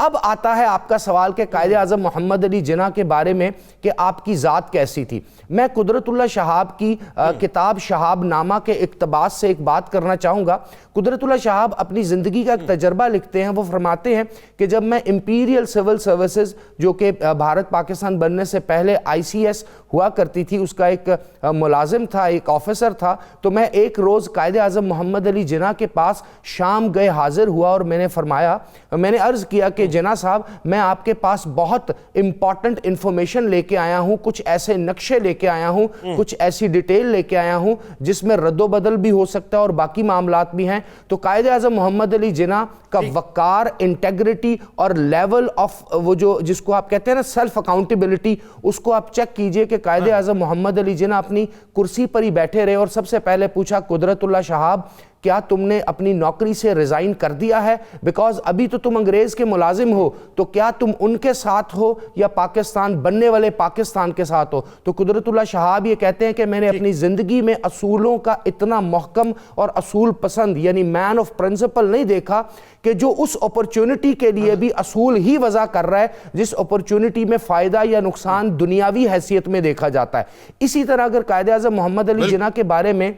اب آتا ہے آپ کا سوال کہ قائد اعظم محمد علی جناح کے بارے میں کہ آپ کی ذات کیسی تھی. میں قدرت اللہ شہاب کی کتاب شہاب نامہ کے اقتباس سے ایک بات کرنا چاہوں گا. قدرت اللہ شہاب اپنی زندگی کا ایک تجربہ لکھتے ہیں. وہ فرماتے ہیں کہ جب میں امپیریل سول سروسز جو کہ بھارت پاکستان بننے سے پہلے ICS ہوا کرتی تھی, اس کا ایک ملازم تھا, ایک آفیسر تھا, تو میں ایک روز قائد اعظم محمد علی جناح کے پاس شام گئے حاضر ہوا اور میں نے فرمایا, میں نے عرض کیا کہ جناح صاحب میں آپ کے پاس بہت امپورٹنٹ انفارمیشن لے کے آیا ہوں, کچھ ایسے نقشے لے کے آیا ہوں, کچھ ایسی ڈیٹیل لے کے آیا ہوں جس میں رد و بدل بھی ہو سکتا ہے اور باقی معاملات بھی ہیں. تو قائد اعظم محمد علی جناح کا وقار, انٹیگریٹی اور لیول آف وہ جو جس کو آپ کہتے ہیں نا سیلف اکاؤنٹیبلٹی, اس کو آپ چیک کیجئے کہ قائد اعظم محمد علی جناح اپنی کرسی پر ہی بیٹھے رہے اور سب سے پہلے پوچھا قدرت اللہ شہاب کیا تم نے اپنی نوکری سے ریزائن کر دیا ہے, بیکاز ابھی تو تم انگریز کے ملازم ہو, تو کیا تم ان کے ساتھ ہو یا پاکستان بننے والے پاکستان کے ساتھ ہو. تو قدرت اللہ شہاب یہ کہتے ہیں کہ میں نے اپنی زندگی میں اصولوں کا اتنا محکم اور اصول پسند یعنی مین آف پرنسپل نہیں دیکھا کہ جو اس اپرچونٹی کے لیے بھی اصول ہی وضع کر رہا ہے جس اپرچونٹی میں فائدہ یا نقصان دنیاوی حیثیت میں دیکھا جاتا ہے. اسی طرح اگر قائد اعظم محمد علی جناح کے بارے میں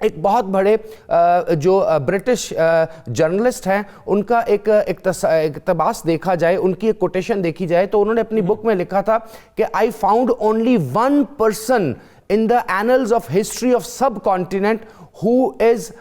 ایک بہت بڑے جو برٹش جرنلسٹ ہیں ان کا ایک اقتباس دیکھا جائے, ان کی ایک کوٹیشن دیکھی جائے, تو انہوں نے اپنی بک میں لکھا تھا کہ I found only one person in the annals of history of subcontinent who is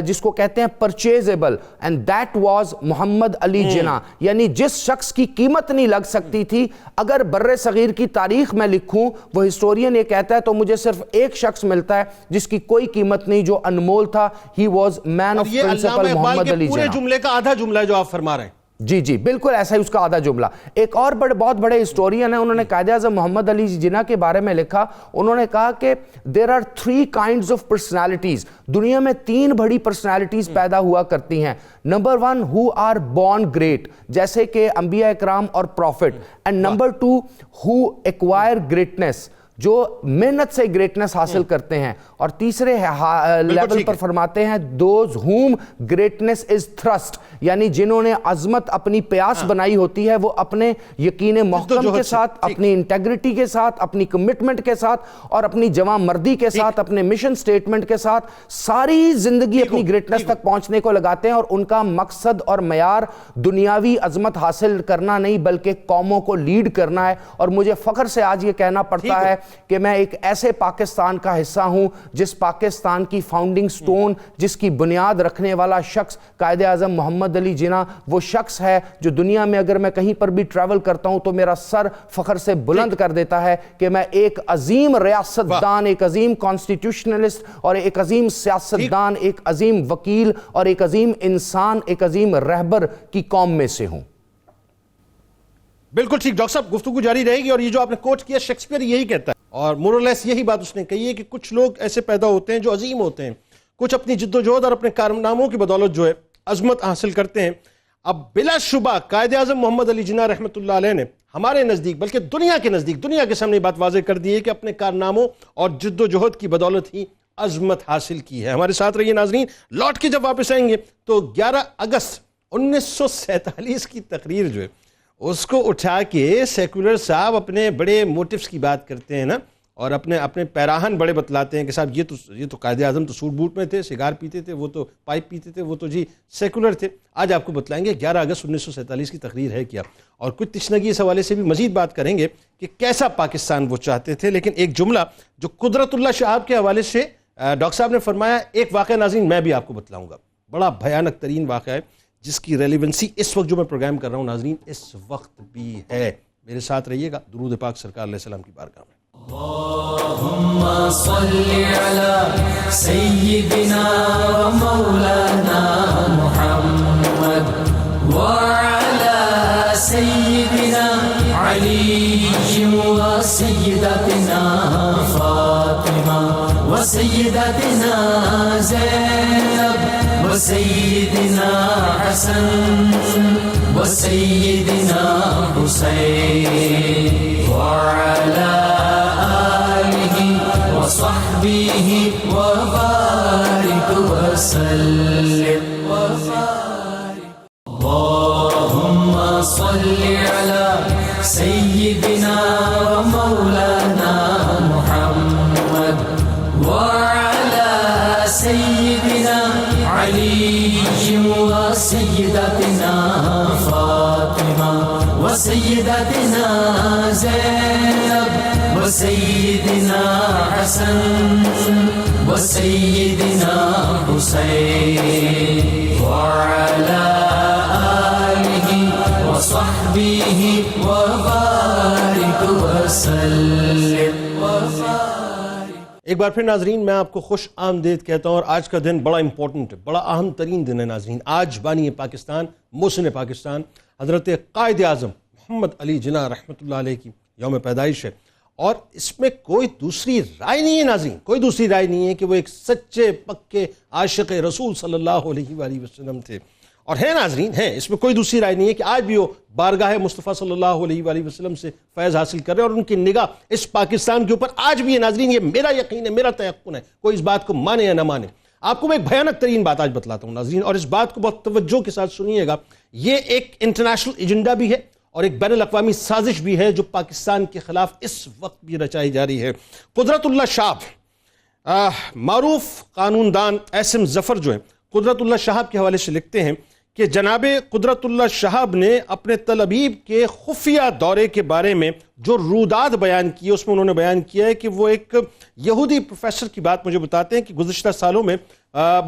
جس کو کہتے ہیں پرچیزیبل, اینڈ دیٹ واز محمد علی جناح. یعنی جس شخص کی قیمت نہیں لگ سکتی تھی, اگر بر صغیر کی تاریخ میں لکھوں, وہ ہسٹورین یہ کہتا ہے تو مجھے صرف ایک شخص ملتا ہے جس کی کوئی قیمت نہیں, جو انمول تھا, he was man of principle Muhammad Ali Jinnah. پورے جملے کا آدھا جملہ ہے جو آپ فرما رہے ہیں. جی جی بالکل ایسا ہی اس کا آدھا جملہ. ایک اور بہت بڑے ہسٹورین ہیں, انہوں نے قائد اعظم محمد علی جناح کے بارے میں لکھا. انہوں نے کہا کہ there are three kinds of personalities, دنیا میں 3 بڑی پرسنالٹیز پیدا ہوا کرتی ہیں. Number 1 who are born great, جیسے کہ انبیاء اکرام اور prophet, and number 2 who acquire greatness, جو محنت سے گریٹنس حاصل کرتے ہیں, اور تیسرے لیول پر فرماتے ہیں those whom greatness is thrust, یعنی جنہوں نے عظمت اپنی پیاس بنائی ہوتی ہے, وہ اپنے یقین محکم کے ساتھ, اپنی انٹیگریٹی کے ساتھ, اپنی کمٹمنٹ کے ساتھ اور اپنی جواں مردی کے ساتھ, اپنے مشن سٹیٹمنٹ کے ساتھ ساری زندگی اپنی گریٹنس تک پہنچنے کو لگاتے ہیں, اور ان کا مقصد اور معیار دنیاوی عظمت حاصل کرنا نہیں بلکہ قوموں کو لیڈ کرنا ہے. اور مجھے فخر سے آج یہ کہنا پڑتا ہے کہ میں ایک ایسے پاکستان کا حصہ ہوں جس پاکستان کی فاؤنڈنگ سٹون, جس کی بنیاد رکھنے والا شخص قائد اعظم محمد علی جناح وہ شخص ہے جو دنیا میں اگر میں کہیں پر بھی ٹریول کرتا ہوں تو میرا سر فخر سے بلند کر دیتا ہے کہ میں ایک عظیم ریاست دان, ایک عظیم کانسٹیٹیوشنلسٹ اور ایک عظیم سیاست دان, ایک عظیم وکیل اور ایک عظیم انسان, ایک عظیم رہبر کی قوم میں سے ہوں. بالکل ٹھیک ڈاکٹر صاحب, گفتگو جاری رہے گی. اور یہ جو آپ نے کوٹ کیا شیکسپیئر یہی کہتا ہے, اور مورلیس یہی بات اس نے کہی ہے کہ کچھ لوگ ایسے پیدا ہوتے ہیں جو عظیم ہوتے ہیں, کچھ اپنی جد و جہد اور اپنے کارناموں کی بدولت جو ہے عظمت حاصل کرتے ہیں. اب بلا شبہ قائد اعظم محمد علی جناح رحمۃ اللہ علیہ نے ہمارے نزدیک بلکہ دنیا کے نزدیک, دنیا کے سامنے بات واضح کر دی ہے کہ اپنے کارناموں اور جد و جہد کی بدولت ہی عظمت حاصل کی ہے. ہمارے ساتھ رہیے ناظرین. لوٹ کے جب واپس آئیں گے تو 11 اگست 1947 کی تقریر جو ہے اس کو اٹھا کے سیکولر صاحب اپنے بڑے موٹیوز کی بات کرتے ہیں نا, اور اپنے پیراہن بڑے بتلاتے ہیں کہ صاحب یہ تو قائد اعظم تو سوٹ بوٹ میں تھے, سگار پیتے تھے, وہ تو پائپ پیتے تھے, وہ تو جی سیکولر تھے. آج آپ کو بتلائیں گے 11 اگست 1947 کی تقریر ہے کیا, اور کچھ تشنگی اس حوالے سے بھی مزید بات کریں گے کہ کیسا پاکستان وہ چاہتے تھے. لیکن ایک جملہ جو قدرت اللہ شہاب کے حوالے سے ڈاکٹر صاحب نے فرمایا, ایک واقعہ ناظرین میں بھی آپ کو بتلاؤں گا, بڑا بھیانک ترین واقعہ ہے جس کی ریلیونسی اس وقت جو میں پروگرام کر رہا ہوں ناظرین اس وقت بھی ہے. میرے ساتھ رہیے گا. درود پاک سرکار علیہ السلام کی بارگاہ میں. اللهم صل على سيدنا ومولانا محمد وعلى سيدنا علي وسيدتنا فاطمة وسيدتنا زينب وسيدنا حسن وسيدنا حسين وعلى وصحبه وبارك وسلم وبارك. علي وسيداتنا فاطمة وسيداتنا زينب وسيدنا حسن وسيدنا حسين وعلى آله وصحبه وبارك وسلم ایک بار پھر ناظرین میں آپ کو خوش آمدید کہتا ہوں، اور آج کا دن بڑا امپورٹنٹ ہے، بڑا اہم ترین دن ہے ناظرین۔ آج بانی پاکستان، محسن پاکستان حضرت قائد اعظم محمد علی جناح رحمۃ اللہ علیہ کی یوم پیدائش ہے، اور اس میں کوئی دوسری رائے نہیں ہے ناظرین، کوئی دوسری رائے نہیں ہے کہ وہ ایک سچے پکے عاشق رسول صلی اللہ علیہ وآلہ وسلم تھے، اور ہے ناظرین، ہیں، اس میں کوئی دوسری رائے نہیں ہے کہ آج بھی وہ بارگاہ مصطفیٰ صلی اللہ علیہ وآلہ وسلم سے فیض حاصل کر رہے ہیں، اور ان کی نگاہ اس پاکستان کے اوپر آج بھی ہے ناظرین۔ یہ میرا یقین ہے، میرا تیقن ہے، کوئی اس بات کو مانے یا نہ مانے۔ آپ کو میں ایک بھیانک ترین بات آج بتلاتا ہوں ناظرین، اور اس بات کو بہت توجہ کے ساتھ سنیے گا۔ یہ ایک انٹرنیشنل ایجنڈا بھی ہے اور ایک بین الاقوامی سازش بھی ہے جو پاکستان کے خلاف اس وقت بھی رچائی جا رہی ہے۔ قدرت اللہ شہاب، معروف قانون دان ایسم ظفر جو ہیں، قدرت اللہ شہاب کے حوالے سے لکھتے ہیں کہ جناب قدرت اللہ شہاب نے اپنے تل ابیب کے خفیہ دورے کے بارے میں جو رودات بیان کی ہے، اس میں انہوں نے بیان کیا ہے کہ وہ ایک یہودی پروفیسر کی بات مجھے بتاتے ہیں کہ گزشتہ سالوں میں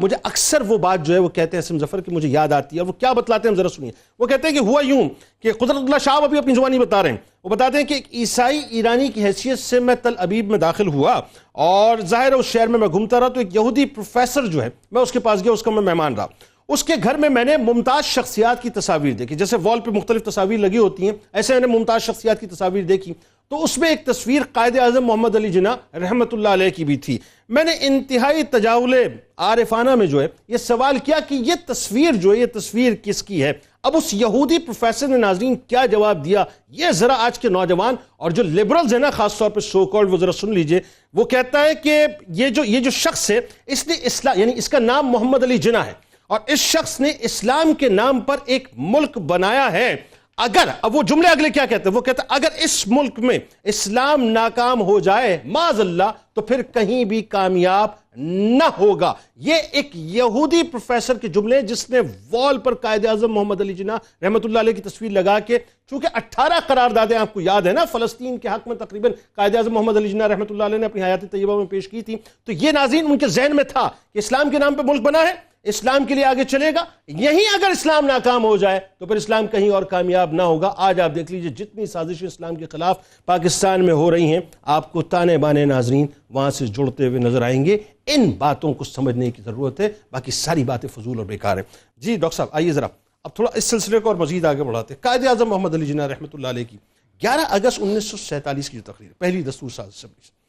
مجھے اکثر وہ بات جو ہے وہ کہتے ہیں اسم ظفر کی مجھے یاد آتی ہے، اور وہ کیا بتلاتے ہیں ہم ذرا سنیے۔ وہ کہتے ہیں کہ ہوا یوں کہ قدرت اللہ شہاب ابھی اپنی زبانی بتا رہے ہیں، وہ بتاتے ہیں کہ ایک عیسائی ایرانی کی حیثیت سے میں تل ابیب میں داخل ہوا، اور ظاہر ہے اس شہر میں گھومتا رہا تو ایک یہودی پروفیسر جو ہے میں اس کے پاس گیا، اس کا میں مہمان رہا۔ اس کے گھر میں نے ممتاز شخصیات کی تصاویر دیکھی، جیسے وال پہ مختلف تصاویر لگی ہوتی ہیں، ایسے میں نے ممتاز شخصیات کی تصاویر دیکھی، تو اس میں ایک تصویر قائد اعظم محمد علی جناح رحمۃ اللہ علیہ کی بھی تھی۔ میں نے انتہائی تجاول عارفانہ میں جو ہے یہ سوال کیا کہ یہ تصویر جو ہے یہ تصویر کس کی ہے؟ اب اس یہودی پروفیسر نے ناظرین کیا جواب دیا، یہ ذرا آج کے نوجوان اور جو لبرلز ہیں نا، خاص طور پہ سو کالڈ، وہ ذرا سن لیجئے۔ وہ کہتا ہے کہ یہ جو شخص ہے، اس نے اسلام، یعنی اس کا نام محمد علی جناح ہے، اور اس شخص نے اسلام کے نام پر ایک ملک بنایا ہے۔ اگر، اب وہ جملے اگلے کیا کہتے ہیں، وہ کہتے ہیں اگر اس ملک میں اسلام ناکام ہو جائے معاذ اللہ تو پھر کہیں بھی کامیاب نہ ہوگا۔ یہ ایک یہودی پروفیسر کے جملے ہیں جس نے وال پر قائد اعظم محمد علی جناح رحمۃ اللہ علیہ کی تصویر لگا کے، چونکہ 18 قراردادیں آپ کو یاد ہے نا فلسطین کے حق میں تقریباً قائد اعظم محمد علی جناح رحمۃ اللہ علیہ نے اپنی حیات طیبہ میں پیش کی تھی، تو یہ ناظرین ان کے ذہن میں تھا کہ اسلام کے نام پہ ملک بنا ہے، اسلام کے لیے آگے چلے گا، یہیں اگر اسلام ناکام ہو جائے تو پھر اسلام کہیں اور کامیاب نہ ہوگا۔ آج آپ دیکھ لیجئے جتنی سازشیں اسلام کے خلاف پاکستان میں ہو رہی ہیں، آپ کو تانے بانے ناظرین وہاں سے جڑتے ہوئے نظر آئیں گے۔ ان باتوں کو سمجھنے کی ضرورت ہے، باقی ساری باتیں فضول اور بیکار ہیں۔ جی ڈاکٹر صاحب آئیے ذرا اب تھوڑا اس سلسلے کو اور مزید آگے بڑھاتے ہیں۔ قائد اعظم محمد علی جناح رحمۃ اللہ علیہ کی 11 اگست 1947 کی جو تقریر، پہلی دستور ساز اسمبلی،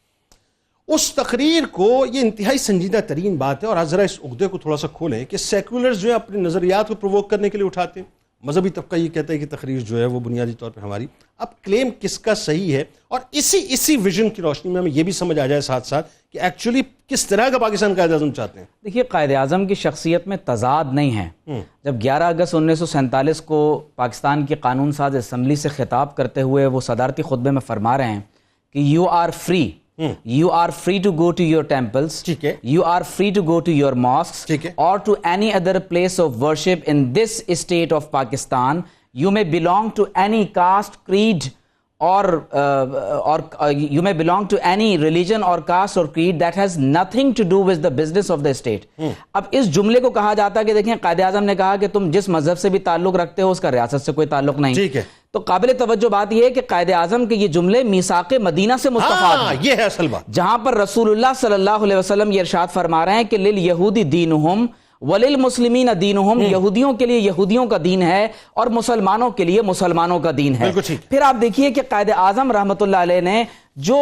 اس تقریر کو یہ انتہائی سنجیدہ ترین بات ہے، اور آج ذرا اس عقدے کو تھوڑا سا کھولیں کہ سیکولرز جو ہیں اپنے نظریات کو پرووک کرنے کے لیے اٹھاتے ہیں، مذہبی طبقہ یہ کہتا ہے کہ تقریر جو ہے وہ بنیادی طور پہ ہماری، اب کلیم کس کا صحیح ہے، اور اسی ویژن کی روشنی میں ہمیں یہ بھی سمجھ آ جائے ساتھ ساتھ کہ ایکچولی کس طرح کا پاکستان قائد اعظم چاہتے ہیں۔ دیکھیے، قائد اعظم کی شخصیت میں تضاد نہیں ہے۔ جب 11 اگست 1947 کو پاکستان کی قانون ساز اسمبلی سے خطاب کرتے ہوئے وہ صدارتی خطبے میں فرما رہے ہیں کہ you are free, you are free to go to your temples, you are free to go to your mosques or to any other place of worship in this state of Pakistan. You may belong to any caste, creed or you may belong to any religion or caste or creed that has nothing to do with the business of the state. اب اس جملے کو کہا جاتا ہے کہ دیکھیں قائد اعظم نے کہا کہ تم جس مذہب سے بھی تعلق رکھتے ہو اس کا ریاست سے کوئی تعلق نہیں۔ تو قابل توجہ بات یہ ہے کہ قائد اعظم کے یہ جملے میثاق مدینہ سے مستفاد ہیں، یہ ہے اصل بات، جہاں پر رسول اللہ صلی اللہ علیہ وسلم یہ ارشاد فرما رہے ہیں کہ لِلْيَهُودِ دِينُهُمْ وَلِلْمُسْلِمِينَ دِينُهُمْ، یہودیوں کے لیے یہودیوں کا دین ہے اور مسلمانوں کے لیے مسلمانوں کا دین ہے۔ پھر آپ دیکھیے کہ قائد اعظم رحمۃ اللہ علیہ نے جو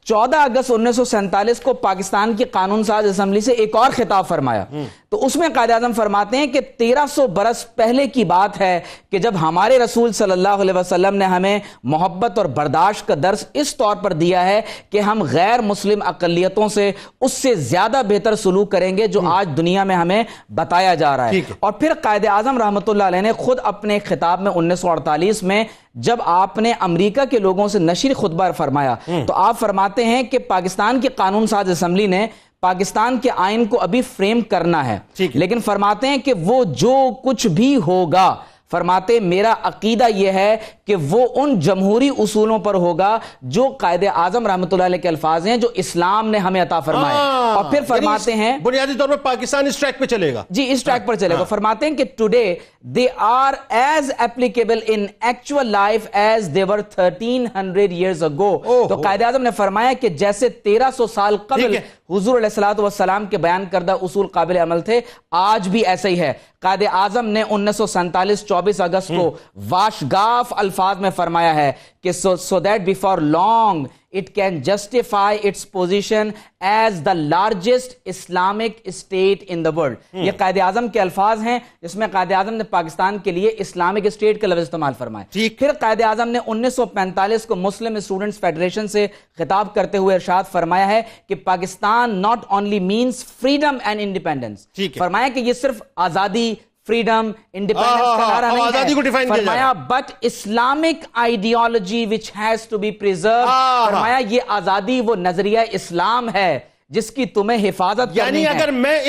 14 اگست 1947 کو پاکستان کی قانون ساز اسمبلی سے ایک اور خطاب فرمایا، تو اس میں قائد اعظم فرماتے ہیں کہ 1300 برس پہلے کی بات ہے کہ جب ہمارے رسول صلی اللہ علیہ وسلم نے ہمیں محبت اور برداشت کا درس اس طور پر دیا ہے کہ ہم غیر مسلم اقلیتوں سے اس سے زیادہ بہتر سلوک کریں گے جو آج دنیا میں ہمیں بتایا جا رہا ہے۔ اور پھر قائد اعظم رحمۃ اللہ علیہ نے خود اپنے خطاب میں 1948 میں جب آپ نے امریکہ کے لوگوں سے نشر خطبہ فرمایا تو آپ فرماتے ہیں کہ پاکستان کی قانون ساز اسمبلی نے پاکستان کے آئین کو ابھی فریم کرنا ہے، لیکن فرماتے ہیں کہ وہ جو کچھ بھی ہوگا، فرماتے میرا عقیدہ یہ ہے کہ وہ ان جمہوری اصولوں پر ہوگا جو قائد اعظم رحمۃ اللہ علیہ کے الفاظ ہیں جو اسلام نے ہمیں عطا فرمائے. اور پھر فرماتے ہیں بنیادی طور پر پاکستان اس ٹریک پہ چلے گا. جی اس ٹریک پر چلے گا. فرماتے ہیں کہ today they are as applicable in actual life as they were 1300 years ago. تو قائد اعظم نے فرمایا کہ جیسے 1300 سال قبل حضور علیہ الصلوۃ والسلام کے بیان کردہ اصول قابل عمل تھے، آج بھی ایسے ہی ہے. قائد اعظم نے 1947 24 اگست کو واشگاف الفاظ میں فرمایا ہے کہ so that before long it can justify its position as the largest Islamic state in the world. یہ قائد اعظم کے الفاظ ہیں جس میں قائد اعظم نے پاکستان کے لیے اسلامک اسٹیٹ کا لفظ استعمال فرمایا. پھر قائد اعظم نے 1945 کو مسلم اسٹوڈنٹس فیڈریشن سے خطاب کرتے ہوئے ارشاد فرمایا ہے کہ Pakistan not only means freedom and independence. فرمایا کہ یہ صرف آزادی، فریڈم، انڈیپینڈنس کا نعرہ نہیں ہے، فرمایا but Islamic ideology which has to be preserved. فرمایا یہ آزادی وہ نظریہ اسلام ہے جس کی تمہیں حفاظت کرنی ہے. یعنی اگر میں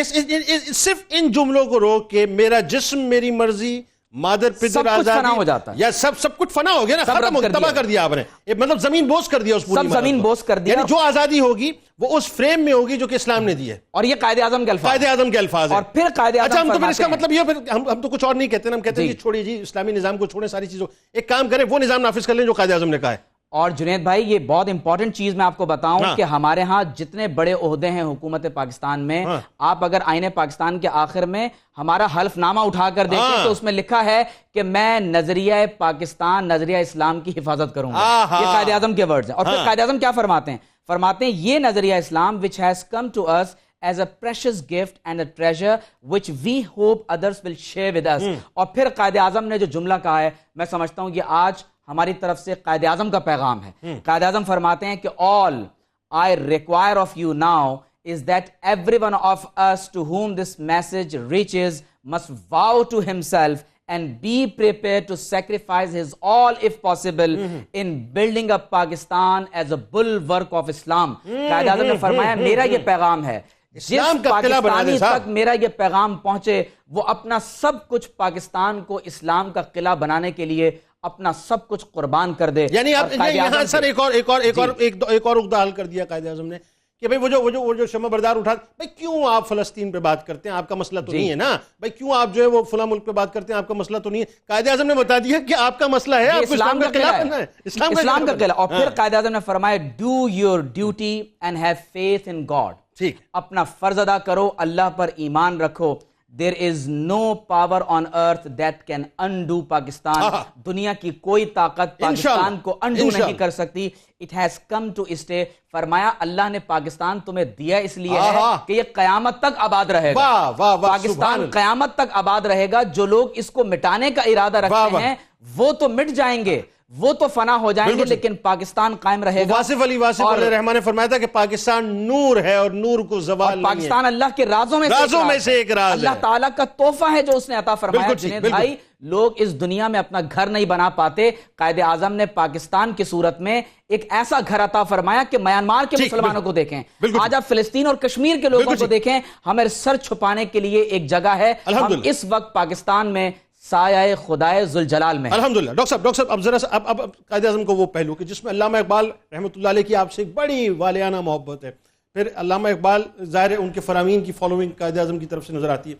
صرف ان جملوں کو روک کے میرا جسم میری مرضی، مادر پدر آزادی، یا سب کچھ فنا ہو گیا نا، ختم ہو گیا، تباہ کر دیا آپ نے، مطلب زمین بوس کر دیا اس پوری سب زمین بوس کر دیا. یعنی جو آزادی ہوگی وہ اس فریم میں ہوگی جو کہ اسلام نے دی ہے. اور یہ قائد اعظم کے الفاظ ہیں. اور پھر قائد اعظم اچھا، ہم تو پھر اس کا مطلب یہ ہم تو کچھ اور نہیں کہتے نا، ہم کہتے ہیں کہ چھوڑیے جی اسلامی نظام کو چھوڑیں، ساری چیزوں ایک کام کریں، وہ نظام نافذ کر لیں جو قائد اعظم نے کہا ہے. اور جنید بھائی یہ بہت امپورٹنٹ چیز میں آپ کو بتاؤں کہ ہمارے ہاں جتنے بڑے عہدے ہیں حکومت پاکستان میں، آپ اگر آئین پاکستان کے آخر میں ہمارا حلف نامہ اٹھا کر دیکھیں تو اس میں لکھا ہے کہ میں نظریہ پاکستان، نظریہ اسلام کی حفاظت کروں گا. یہ قائد اعظم کے ورڈز ہیں. اور پھر قائد اعظم کیا فرماتے ہیں؟ فرماتے ہیں یہ نظریہ اسلام which has come to us as a precious gift and a treasure which we hope others will share with us. اور پھر قائد اعظم نے جو جملہ کہا ہے، میں سمجھتا ہوں یہ آج ہماری طرف سے قائد اعظم کا پیغام ہے. قائد اعظم فرماتے ہیں کہ all I require of you now is that every one of us to whom this message reaches must vow to himself and be prepared to sacrifice his all if possible in building up Pakistan as a bulwark of Islam. Quaid Azam نے فرمایا میرا یہ پیغام ہے، جس پاکستانی تک میرا یہ پیغام پہنچے وہ اپنا سب کچھ پاکستان کو اسلام کا قلعہ بنانے کے لیے اپنا سب کچھ قربان کر دے. یعنی آپ یہاں سر ایک اور عقدہ حل کر دیا قائد اعظم نے کہ بھئی وہ جو شمع بردار اٹھا، بھئی کیوں آپ فلسطین پہ بات کرتے ہیں، آپ کا مسئلہ تو نہیں ہے نا، بھئی کیوں آپ جو ہے وہ فلاں ملک پہ بات کرتے ہیں، آپ کا مسئلہ تو نہیں ہے. قائد اعظم نے بتا دیا کہ آپ کا مسئلہ ہے، آپ کو اسلام کا قلعہ بننا ہے، اسلام کا قلعہ. اور پھر قائد اعظم نے فرمایا do your duty and have faith in God. ٹھیک، اپنا فرض ادا کرو، اللہ پر ایمان رکھو. There is no power on earth that can undo Pakistan. دنیا کی کوئی طاقت پاکستان کو انڈو نہیں کر سکتی. It has come to stay. فرمایا اللہ نے پاکستان تمہیں دیا اس لیے ہے کہ یہ قیامت تک آباد رہے گا. پاکستان قیامت تک آباد رہے گا. جو لوگ اس کو مٹانے کا ارادہ رکھتے ہیں وہ تو مٹ جائیں گے، وہ تو فنا ہو جائیں گے، لیکن پاکستان قائم رہے گا. واصف علیہ الرحمن نے فرمایا تھا کہ پاکستان نور ہے اور نور کو زوال نہیں ہے. پاکستان اللہ کے رازوں میں سے ایک راز ہے، اللہ تعالیٰ کا تحفہ ہے جو اس نے عطا فرمایا. جنید بھائی لوگ اس دنیا میں اپنا گھر نہیں بنا پاتے، قائد اعظم نے پاکستان کی صورت میں ایک ایسا گھر عطا فرمایا کہ میانمار کے مسلمانوں کو دیکھیں، آج آپ فلسطین اور کشمیر کے لوگوں کو دیکھیں، ہمیں سر چھپانے کے لیے ایک جگہ ہے. ہم اس وقت پاکستان میں سایہ خدائے ذوالجلال میں. الحمدللہ. ڈاکٹر صاحب اب ذرا اب قائد اعظم کو وہ پہلو کہ جس میں علامہ اقبال رحمۃ اللہ علیہ کی آپ سے ایک بڑی والہانہ محبت ہے، پھر علامہ اقبال ظاہر ہے ان کے فرامین کی فالوئنگ قائد اعظم کی طرف سے نظر آتی ہے،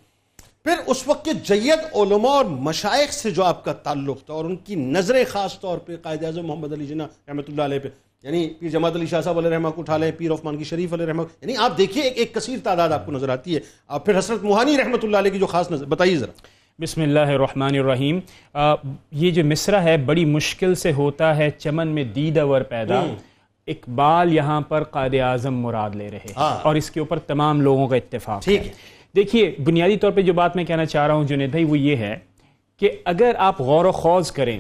پھر اس وقت کے جید علماء اور مشائخ سے جو آپ کا تعلق تھا اور ان کی نظریں خاص طور پہ قائد اعظم محمد علی جناح رحمۃ اللہ علیہ پہ، یعنی پیر جماعت علی شاہ صاحب علیہ رحمہ کو اٹھا لیں، پیر عثمان کی شریف علیہ رحمہ، یعنی آپ دیکھیے ایک کثیر تعداد آپ کو نظر آتی ہے. اور پھر حضرت موہانی رحمۃ اللہ علیہ کی جو خاص نظر، بتائیے ذرا. بسم اللہ الرحمن الرحیم. یہ جو مصرع ہے بڑی مشکل سے ہوتا ہے چمن میں دیدور پیدا. اقبال یہاں پر قائد اعظم مراد لے رہے ہیں اور اس کے اوپر تمام لوگوں کا اتفاق ہے. دیکھیے بنیادی طور پہ جو بات میں کہنا چاہ رہا ہوں جنید بھائی وہ یہ ہے کہ اگر آپ غور و خوض کریں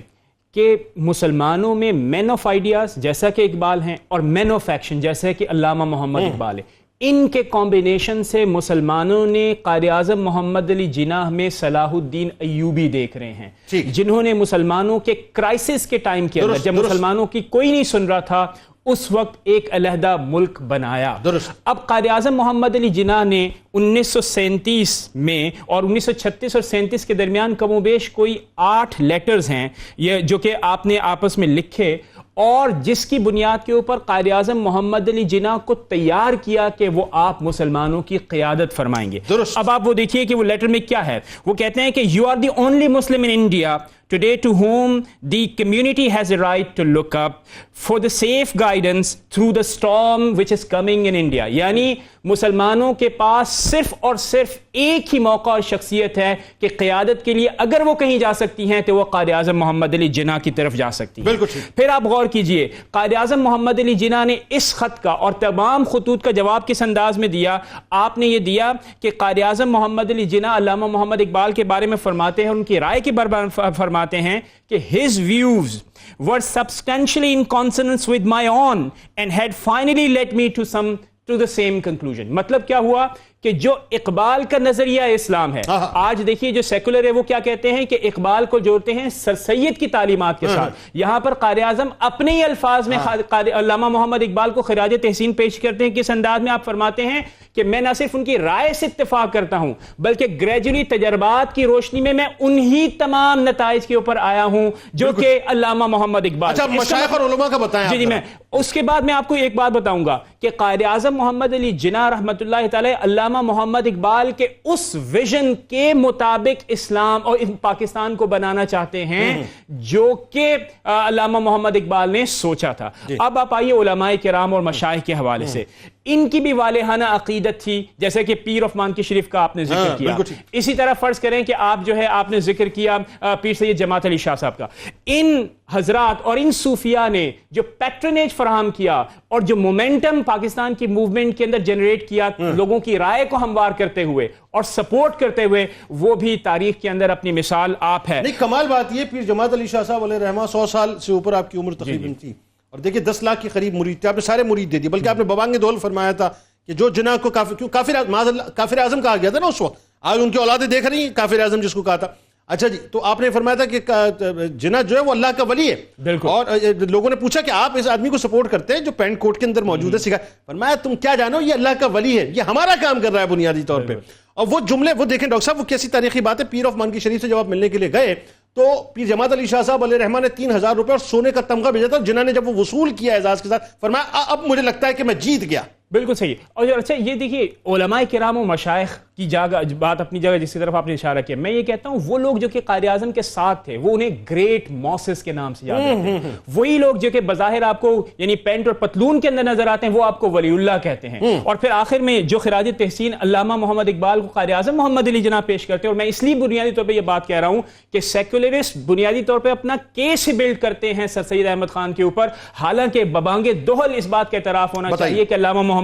کہ مسلمانوں میں مین آف آئیڈیاز جیسا کہ اقبال ہیں اور مین آف ایکشن جیسا کہ علامہ محمد اقبال ہے، ان کے کمبینیشن سے مسلمانوں نے قائد اعظم محمد علی جناح میں صلاح الدین ایوبی دیکھ رہے ہیں، جنہوں نے مسلمانوں کے کرائسس کے ٹائم کے اندر جب مسلمانوں کی کوئی نہیں سن رہا تھا اس وقت ایک علیحدہ ملک بنایا. درست. اب قائد اعظم محمد علی جناح نے 1937 میں اور 1936 اور 37 کے درمیان کم و بیش کوئی 8 لیٹرز ہیں یہ جو کہ آپ نے آپس میں لکھے اور جس کی بنیاد کے اوپر قائد اعظم محمد علی جناح کو تیار کیا کہ وہ آپ مسلمانوں کی قیادت فرمائیں گے. درست. اب آپ وہ دیکھیے کہ وہ لیٹر میں کیا ہے. وہ کہتے ہیں کہ you are the only Muslim in India today to whom the community has a right to look up for the safe guidance through the storm which is coming in India. یعنی مسلمانوں کے پاس صرف اور صرف ایک ہی موقع اور شخصیت ہے کہ قیادت کے لیے اگر وہ کہیں جا سکتی ہیں تو وہ قائد اعظم محمد علی جناح کی طرف جا سکتی ہیں. بالکل. پھر آپ غور کیجئے قائد اعظم محمد علی جناح نے اس خط کا اور تمام خطوط کا جواب کس انداز میں دیا. آپ نے یہ دیا کہ قائد اعظم محمد علی جناح علامہ محمد اقبال کے بارے میں فرماتے ہیں, ان کی رائے کے بارے میں فرماتے ہیں کہ his views were substantially in consonance with my own and had finally led me to the same conclusion. مطلب کیا ہوا کہ جو اقبال کا نظریہ اسلام ہے, آج دیکھیے جو سیکولر ہے وہ کیا کہتے ہیں کہ اقبال کو جوڑتے ہیں سر سید کی تعلیمات کے ساتھ. یہاں پر قائد اعظم اپنے ہی الفاظ میں علامہ محمد اقبال کو خراج تحسین پیش کرتے ہیں. کس انداز میں؟ آپ فرماتے ہیں کہ میں نہ صرف ان کی رائے سے اتفاق کرتا ہوں بلکہ گریجولی تجربات کی روشنی میں انہی تمام نتائج کے اوپر آیا ہوں جو کہ علامہ محمد اقبال. اچھا مشائخ اور علماء کا بتائیں. جی میں اس کے بعد میں آپ کو ایک بات بتاؤں گا کہ قائد اعظم محمد علی جناح رحمۃ اللہ تعالی علامہ محمد اقبال کے اس ویژن کے مطابق اسلام اور پاکستان کو بنانا چاہتے ہیں جو کہ علامہ محمد اقبال نے سوچا تھا. اب آپ آئیے علماء کرام اور مشائخ کے حوالے سے. ان کی بھی والہانہ عقیدت تھی جیسے کہ پیر عثمان مانکی شریف کا آپ نے ذکر کیا. اسی طرح فرض کریں کہ آپ جو ہے آپ نے ذکر کیا پیر سید جماعت علی شاہ صاحب کا. ان حضرات اور ان صوفیاء نے جو پیٹرنیج فراہم کیا اور جو مومنٹم پاکستان کی موومنٹ کے اندر جنریٹ کیا لوگوں کی رائے کو ہموار کرتے ہوئے اور سپورٹ کرتے ہوئے, وہ بھی تاریخ کے اندر اپنی مثال آپ ہے. نہیں کمال بات یہ پیر جماعت علی شاہ صاحب علیہ رحمہ 100 سال سے اوپر آپ کی عمر تقریباً تھی اور دیکھیں 10 لاکھ کے قریب مرید تھے. آپ نے سارے مرید دے دیے, بلکہ آپ نے ببانگ دول فرمایا تھا کہ جو جناح کو کافر اعظم کہا گیا تھا نا اس وقت, آج ان کی اولادیں دیکھ رہی ہیں کافر اعظم جس کو کہا تھا. اچھا جی, تو آپ نے فرمایا تھا کہ جناح جو ہے وہ اللہ کا ولی ہے. بالکل. اور لوگوں نے پوچھا کہ آپ اس آدمی کو سپورٹ کرتے ہیں جو پینٹ کوٹ کے اندر موجود ہے, سکھایا. فرمایا تم کیا جانو, یہ اللہ کا ولی ہے, یہ ہمارا کام کر رہا ہے بنیادی طور پہ. اور وہ جملے وہ دیکھیں ڈاکٹر صاحب وہ کیسی تاریخی بات ہے. پیر آف مانکی شریف سے جب آپ ملنے کے لیے گئے تو پیر جماعت علی شاہ صاحب علیہ رحمہ نے 3000 روپے اور سونے کا تمغہ بھیجا تھا. جناح نے جب وہ وصول کیا اعزاز کے ساتھ فرمایا اب مجھے لگتا ہے کہ میں جیت گیا. بالکل صحیح. اور اچھا یہ دیکھیے علماء کرام و مشائخ کی جگہ بات اپنی جگہ جس کی طرف آپ نے اشارہ کیا, میں یہ کہتا ہوں وہ لوگ جو کہ قائد اعظم کے ساتھ تھے وہ انہیں گریٹ موسس کے نام سے یاد کرتے ہیں. وہی لوگ جو کہ بظاہر آپ کو یعنی پینٹ اور پتلون کے اندر نظر آتے ہیں وہ آپ کو ولی اللہ کہتے ہیں. اور پھر آخر میں جو خراج تحسین علامہ محمد اقبال کو قائد اعظم محمد علی جناح پیش کرتے ہیں. اور میں اس لیے بنیادی طور پہ یہ بات کہہ رہا ہوں کہ سیکولرسٹ بنیادی طور پہ اپنا کیس ہی بلڈ کرتے ہیں سر سید احمد خان کے اوپر, حالانکہ ببانگ دہل اس بات کا اعتراف ہونا چاہیے کہ علامہ محمد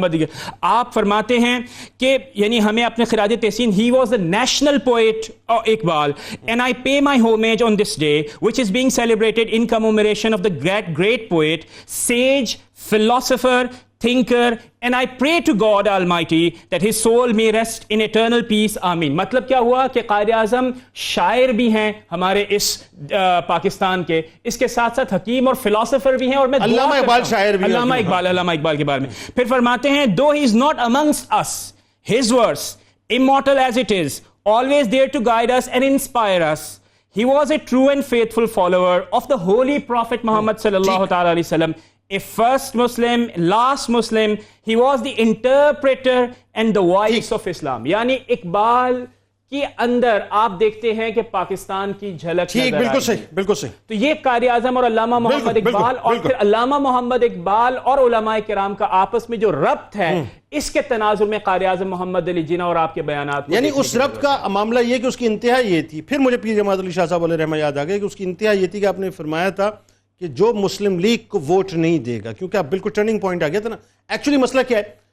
آپ فرماتے ہیں کہ یعنی ہمیں اپنے خراج تحسین he was the national poet Iqbal and I pay my homage on this day which is being celebrated in commemoration of the great poet, sage, philosopher, thinker and I pray to God Almighty that his soul may rest in eternal peace. Amin. مطلب کیا ہوا کہ قائد اعظم شاعر بھی ہیں ہمارے اس پاکستان کے, اس کے ساتھ ساتھ حکیم اور فلاسفر بھی ہیں. اور میں علامہ اقبال شاعر بھی ہیں. علامہ اقبال کے بارے میں پھر فرماتے ہیں though he is not amongst us, his verse immortal as it is always there to guide us and inspire us. He was a true and faithful follower of the holy prophet Muhammad sallallahu ta'ala alayhi wasallam, a first Muslim, last Muslim. He was the interpreter and the voice of Islam. یعنی اقبال کی اندر آپ دیکھتے ہیں کہ پاکستان کی جھلک ٹھیک. بالکل صحیح, بالکل صحیح. تو یہ قائد اعظم اور علامہ محمد اقبال اور پھر علامہ محمد اقبال اور علماء کرام کا آپس میں جو ربط ہے اس کے تناظر میں قائد اعظم محمد علی جناح اور آپ کے بیانات یعنی اس ربط کا معاملہ یہ کہ اس کی انتہا یہ تھی. پھر مجھے پیر جماعت علی شاہ صاحب علیہ رحمہ یاد آ گئے کہ اس کی انتہا یہ تھی کہ آپ نے فرمایا تھا کہ جو مسلم لیگ کو ووٹ نہیں دے گا, کیونکہ آپ بالکل ٹرننگ پوائنٹ آ گیا تھا نا. ایکچولی مسئلہ کیا ہے,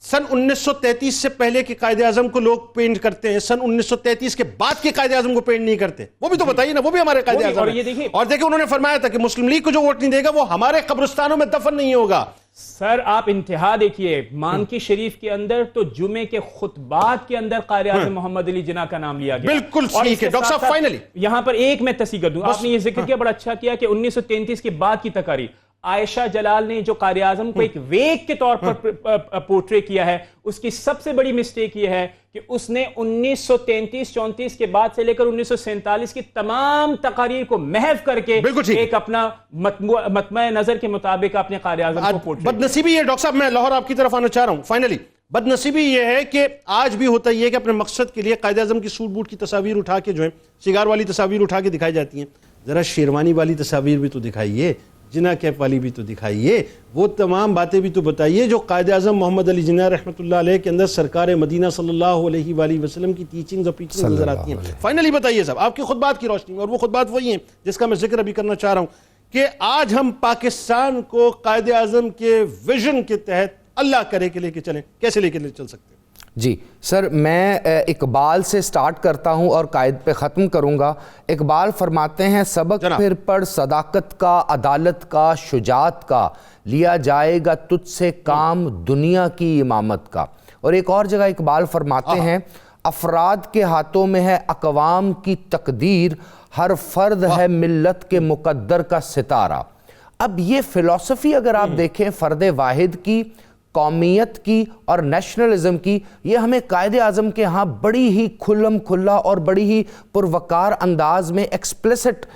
سن 1933 سے پہلے کے قائد اعظم کو لوگ پینٹ کرتے ہیں, سن 1933 کے بعد کے قائد اعظم کو پینٹ نہیں کرتے. وہ بھی تو بتائیے نا, وہ بھی ہمارے قائد اعظم ہیں. اور دیکھیں انہوں نے فرمایا تھا کہ مسلم لیگ کو جو ووٹ نہیں دے گا وہ ہمارے قبرستانوں میں دفن نہیں ہوگا. سر آپ انتہا دیکھیے, مانکی شریف کے اندر تو جمعے کے خطبات کے اندر قائد اعظم محمد علی جناح کا نام لیا گیا. بالکل ٹھیک ہے ڈاکٹر صاحب. فائنلی یہاں پر ایک میں تصحیح کر دوں, آپ نے یہ ذکر کیا بڑا اچھا کیا کہ 1933 کے بعد کی تقاریر. عائشہ جلال نے جو قائد اعظم کو ایک ویک کے طور پر پورٹرے کیا ہے، اس کی سب سے بڑی مسٹیک یہ ہے کہ اس نے 1933-34 کے بعد سے لے کر 1947 کی تمام تقاریر کو محو کر کے ایک اپنا مطمع نظر کے مطابق اپنے قائد اعظم کو پورٹرے کیا۔ بدنصیبی یہ ڈاکٹر صاحب، میں لاہور آپ کی طرف آنا چاہ رہا ہوں فائنلی، بدنصیبی یہ ہے کہ آج بھی ہوتا یہ کہ اپنے مقصد کے لیے قائد اعظم کی سوٹ بوٹ کی تصاویر اٹھا کے جو ہے سگار والی تصاویر اٹھا کے دکھائی جاتی ہیں، ذرا شیروانی والی تصاویر بھی تو دکھائیے، جناح کیپ والی بھی تو دکھائیے، وہ تمام باتیں بھی تو بتائیے جو قائد اعظم محمد علی جناح رحمۃ اللہ علیہ کے اندر سرکار مدینہ صلی اللہ علیہ وآلہ وسلم کی ٹیچنگز اور پیچنگز نظر آتی ہیں۔ فائنلی بتائیے صاحب آپ کی خطبات کی روشنی میں، اور وہ خطبات وہی ہیں جس کا میں ذکر ابھی کرنا چاہ رہا ہوں کہ آج ہم پاکستان کو قائد اعظم کے ویژن کے تحت اللہ کرے کہ لے کے چلیں، کیسے لے کے چل سکتے ہیں؟ جی سر، میں اقبال سے سٹارٹ کرتا ہوں اور قائد پہ ختم کروں گا۔ اقبال فرماتے ہیں سبق پھر پڑھ صداقت کا، عدالت کا، شجاعت کا، لیا جائے گا تجھ سے کام دنیا کی امامت کا۔ اور ایک اور جگہ اقبال فرماتے ہیں افراد کے ہاتھوں میں ہے اقوام کی تقدیر، ہر فرد ہے ملت کے مقدر کا ستارہ۔ اب یہ فلسفی اگر آپ دیکھیں فرد واحد کی، قومیت کی اور نیشنلزم کی، یہ ہمیں قائد اعظم کے ہاں بڑی ہی کھلم کھلا اور بڑی ہی پروکار انداز میں ایکسپلیسٹ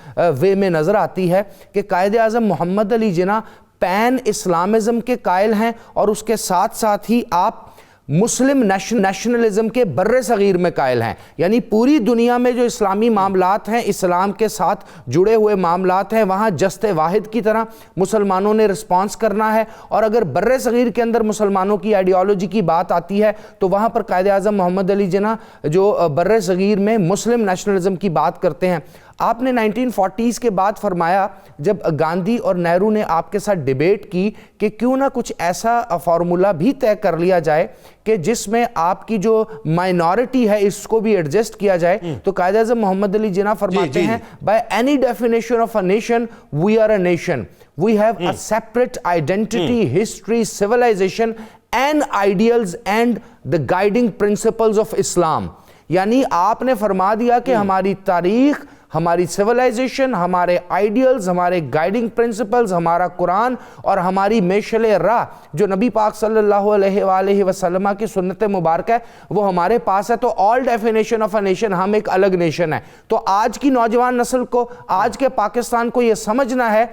وے میں نظر آتی ہے کہ قائد اعظم محمد علی جناح پین اسلامزم کے قائل ہیں، اور اس کے ساتھ ساتھ ہی آپ مسلم نیشنلزم کے بر صغیر میں قائل ہیں، یعنی پوری دنیا میں جو اسلامی معاملات ہیں، اسلام کے ساتھ جڑے ہوئے معاملات ہیں، وہاں جست واحد کی طرح مسلمانوں نے رسپانس کرنا ہے، اور اگر بر صغیر کے اندر مسلمانوں کی آئیڈیالوجی کی بات آتی ہے تو وہاں پر قائد اعظم محمد علی جناح جو بر صغیر میں مسلم نیشنلزم کی بات کرتے ہیں۔ آپ نے 1940s کے بعد فرمایا جب گاندھی اور نہرو نے آپ کے ساتھ ڈیبیٹ کی کہ کیوں نہ کچھ ایسا فارمولا بھی طے کر لیا جائے کہ جس میں آپ کی جو مائنورٹی ہے اس کو بھی ایڈجسٹ کیا جائے، تو قائد اعظم محمد علی جناح فرماتے ہیں by any definition of a nation we are a nation, we have a separate identity, history, civilization and ideals and the guiding principles of Islam۔ یعنی آپ نے فرما دیا کہ ہماری تاریخ، ہماری سیولائزیشن، ہمارے آئیڈیلز، ہمارے گائیڈنگ پرنسپلز، ہمارا قرآن اور ہماری میشل راہ جو نبی پاک صلی اللہ علیہ وآلہ وسلم کی سنت مبارکہ ہے وہ ہمارے پاس ہے۔ تو آل ڈیفینیشن آف اے نیشن، ہم ایک الگ نیشن ہے۔ تو آج کی نوجوان نسل کو، آج کے پاکستان کو یہ سمجھنا ہے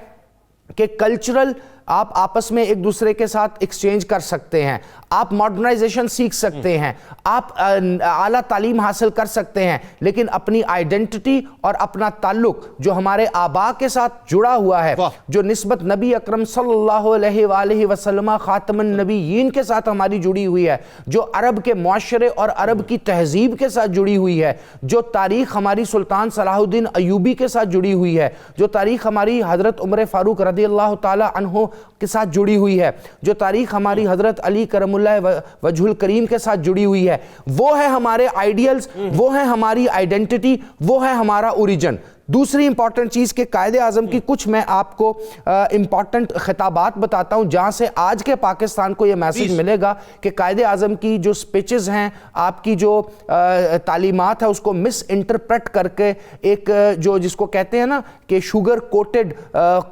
کہ کلچرل آپ آپس میں ایک دوسرے کے ساتھ ایکسچینج کر سکتے ہیں، آپ ماڈرنائزیشن سیکھ سکتے ہیں، آپ اعلیٰ تعلیم حاصل کر سکتے ہیں، لیکن اپنی آئیڈینٹی اور اپنا تعلق جو ہمارے آباء کے ساتھ جڑا ہوا ہے، جو نسبت نبی اکرم صلی اللہ علیہ وآلہ وسلم خاتم النبیین کے ساتھ ہماری جڑی ہوئی ہے، جو عرب کے معاشرے اور عرب کی تہذیب کے ساتھ جڑی ہوئی ہے، جو تاریخ ہماری سلطان صلاح الدین ایوبی کے ساتھ جڑی ہوئی ہے، جو تاریخ ہماری حضرت عمر فاروق رضی اللہ تعالی عنہ کے ساتھ جڑی ہوئی ہے، جو تاریخ ہماری حضرت علی کرم اللہ وجہ الکریم کے ساتھ جڑی ہوئی ہے، وہ ہے ہمارے آئیڈیلز، وہ ہے ہماری آئیڈینٹی، وہ ہے ہمارا اوریجن۔ دوسری امپورٹنٹ چیز کہ قائد اعظم کی کچھ میں آپ کو امپورٹنٹ خطابات بتاتا ہوں جہاں سے آج کے پاکستان کو یہ میسج ملے گا کہ قائد اعظم کی جو سپیچز ہیں، آپ کی جو تعلیمات ہے اس کو مس انٹرپریٹ کر کے ایک جو جس کو کہتے ہیں نا کہ شوگر کوٹڈ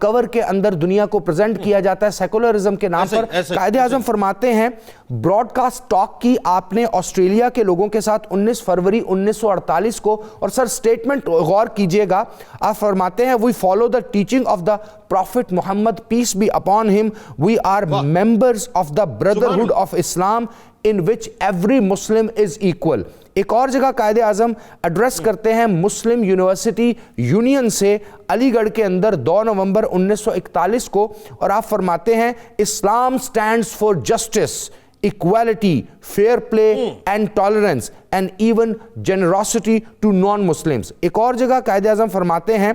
کور کے اندر دنیا کو پریزنٹ کیا جاتا ہے سیکولرزم کے نام پر۔ قائد اعظم فرماتے ہیں براڈ کاسٹ ٹاک کی آپ نے آسٹریلیا کے لوگوں کے ساتھ 19 فروری 1948 کو، اور سر سٹیٹمنٹ غور کیجئے گا، آپ فرماتے ہیں we follow the teaching of the Prophet Muhammad, peace be upon him, we are members of the brotherhood of Islam in which every Muslim is equal۔ ایک اور جگہ قائد اعظم ایڈریس کرتے ہیں مسلم یونیورسٹی یونین سے علی گڑھ کے اندر 2 نومبر 1941 کو، اور آپ فرماتے ہیں اسلام stands for justice, equality, fair play and tolerance and even generosity to non-Muslims۔ ایک اور جگہ قائد اعظم فرماتے ہیں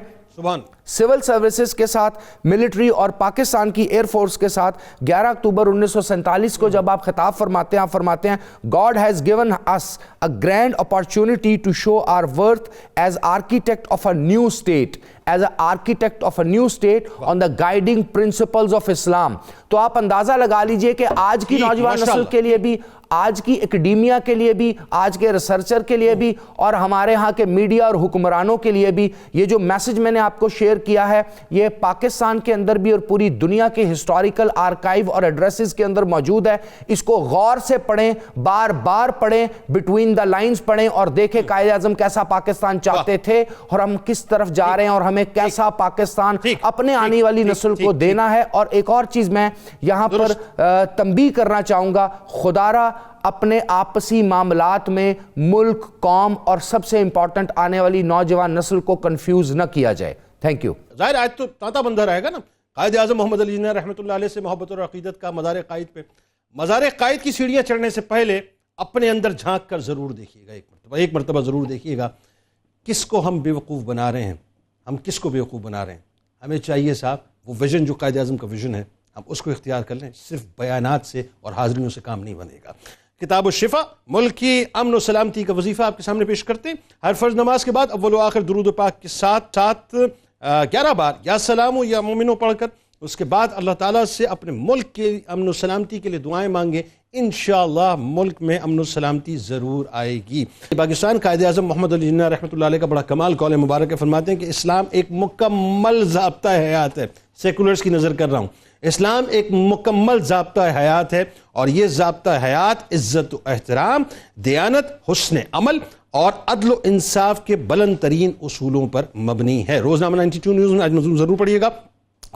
سول سروسز کے ساتھ ملٹری اور پاکستان کی ایئر فورس کے ساتھ 11 اکتوبر 1947 کو جب آپ خطاب فرماتے ہیں، آپ فرماتے ہیں God has given us a grand opportunity to show our worth as architect of a new state, as an architect of a new state on the guiding principles of Islam۔ تو آپ اندازہ لگا لیجئے کہ آج کی نوجوان نسل کے لیے بھی، آج کی اکیڈیمیا کے لیے بھی، آج کے ریسرچر کے لیے بھی، اور ہمارے ہاں کے میڈیا اور حکمرانوں کے لیے بھی یہ جو میسج میں نے آپ کو شیئر شیئر کیا ہے یہ پاکستان کے اندر بھی اور پوری دنیا کے ہسٹوریکل آرکائیو اور ایڈریسز کے اندر موجود ہے. اس کو غور سے پڑھیں, بار بار پڑھیں, بٹوین دا لائنز پڑھیں اور دیکھیں قائد اعظم کیسا پاکستان چاہتے تھے اور ہم کس طرف جا رہے ہیں اور ہمیں کیسا پاکستان اپنے آنے والی نسل کو دینا ہے. اور ایک اور چیز میں یہاں پر تنبیہ کرنا چاہوں گا, خدارہ اپنے آپسی معاملات میں ملک, قوم اور سب سے امپورٹنٹ آنے والی نوجوان نسل کو کنفیوز نہ کیا جائے. Thank you. ظاہر آج تو تانتا بندہ رہے گا نا قائد اعظم محمد علی جناح رحمۃ اللہ علیہ سے محبت اور عقیدت کا مزار قائد پہ. مزار قائد کی سیڑھیاں چڑھنے سے پہلے اپنے اندر جھانک کر ضرور دیکھیے گا, ایک مرتبہ ضرور دیکھیے گا کس کو ہم بیوقوف بنا رہے ہیں, ہم کس کو بیوقوف بنا رہے ہیں. ہمیں چاہیے صاحب وہ ویژن جو قائد اعظم کا ویژن ہے ہم اس کو اختیار کر لیں. صرف بیانات سے اور حاضریوں سے کام نہیں بنے گا. کتاب الشفا ملک کی امن و سلامتی کا وظیفہ آپ کے سامنے پیش کرتے ہیں. ہر فرض نماز کے بعد اول و آخر درود و پاک کے ساتھ 11 بار یا سلام یا مومنوں پڑھ کر اس کے بعد اللہ تعالیٰ سے اپنے ملک کے امن و سلامتی کے لیے دعائیں مانگیں. انشاءاللہ ملک میں امن و سلامتی ضرور آئے گی. پاکستان قائد اعظم محمد علی جناح رحمۃ اللہ علیہ کا بڑا کمال قول مبارک ہے. فرماتے ہیں کہ اسلام ایک مکمل ضابطہ حیات ہے. سیکولرز کی نظر کر رہا ہوں. اسلام ایک مکمل ضابطہ حیات ہے اور یہ ضابطہ حیات عزت و احترام, دیانت, حسن عمل اور عدل و انصاف کے بلند ترین اصولوں پر مبنی ہے. روزنامہ 92 نیوز میں آج مضمون ضرور پڑھیے گا.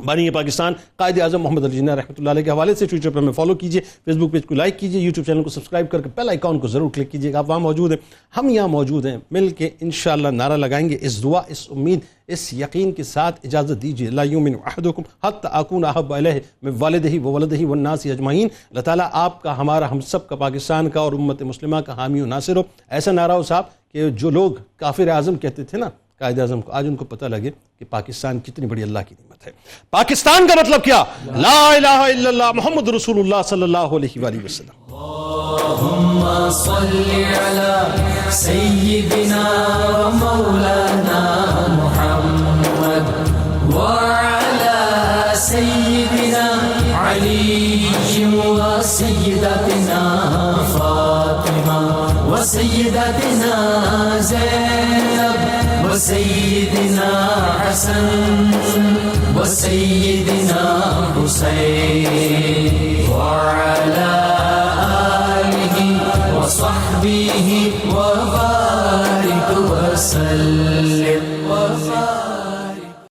بانی پاکستان قائد اعظم محمد علی جناح رحمۃ اللہ علیہ کے حوالے سے ٹویٹر پر ہمیں فالو کیجیے, فیس بک پیج کو لائک کیجیے, یوٹیوب چینل کو سبسکرائب کر کے بیل آئیکن کو ضرور کلک کیجیے گا. آپ وہاں موجود ہیں, ہم یہاں موجود ہیں, مل کے انشاءاللہ نعرہ لگائیں گے. اس دعا, اس امید, اس یقین کے ساتھ اجازت دیجیے. لا یؤمن احدکم حتی اکون احب الیہ من والدہ وولدہ والناس اجمعین. اللہ تعالیٰ آپ کا, ہمارا, ہم سب کا, پاکستان کا اور امت مسلمہ کا حامی و ناصر ہو. ایسا نعرہ ہو صاحب کہ جو لوگ کافر اعظم کہتے تھے نا قائد اعظم کو, آج ان کو پتہ لگے کہ پاکستان کتنی بڑی اللہ کی نعمت ہے. پاکستان کا مطلب کیا؟ لا الہ الا اللہ محمد رسول اللہ صلی اللہ علیہ وآلہ وسلم. اللهم صل على سيدنا ومولانا محمد وعلى سيدنا علي وسيدتنا فاطمة وسيدتنا زينب وسيدنا حسن وسيدنا حسين وعلى آله وصحبه وبارك وسلم.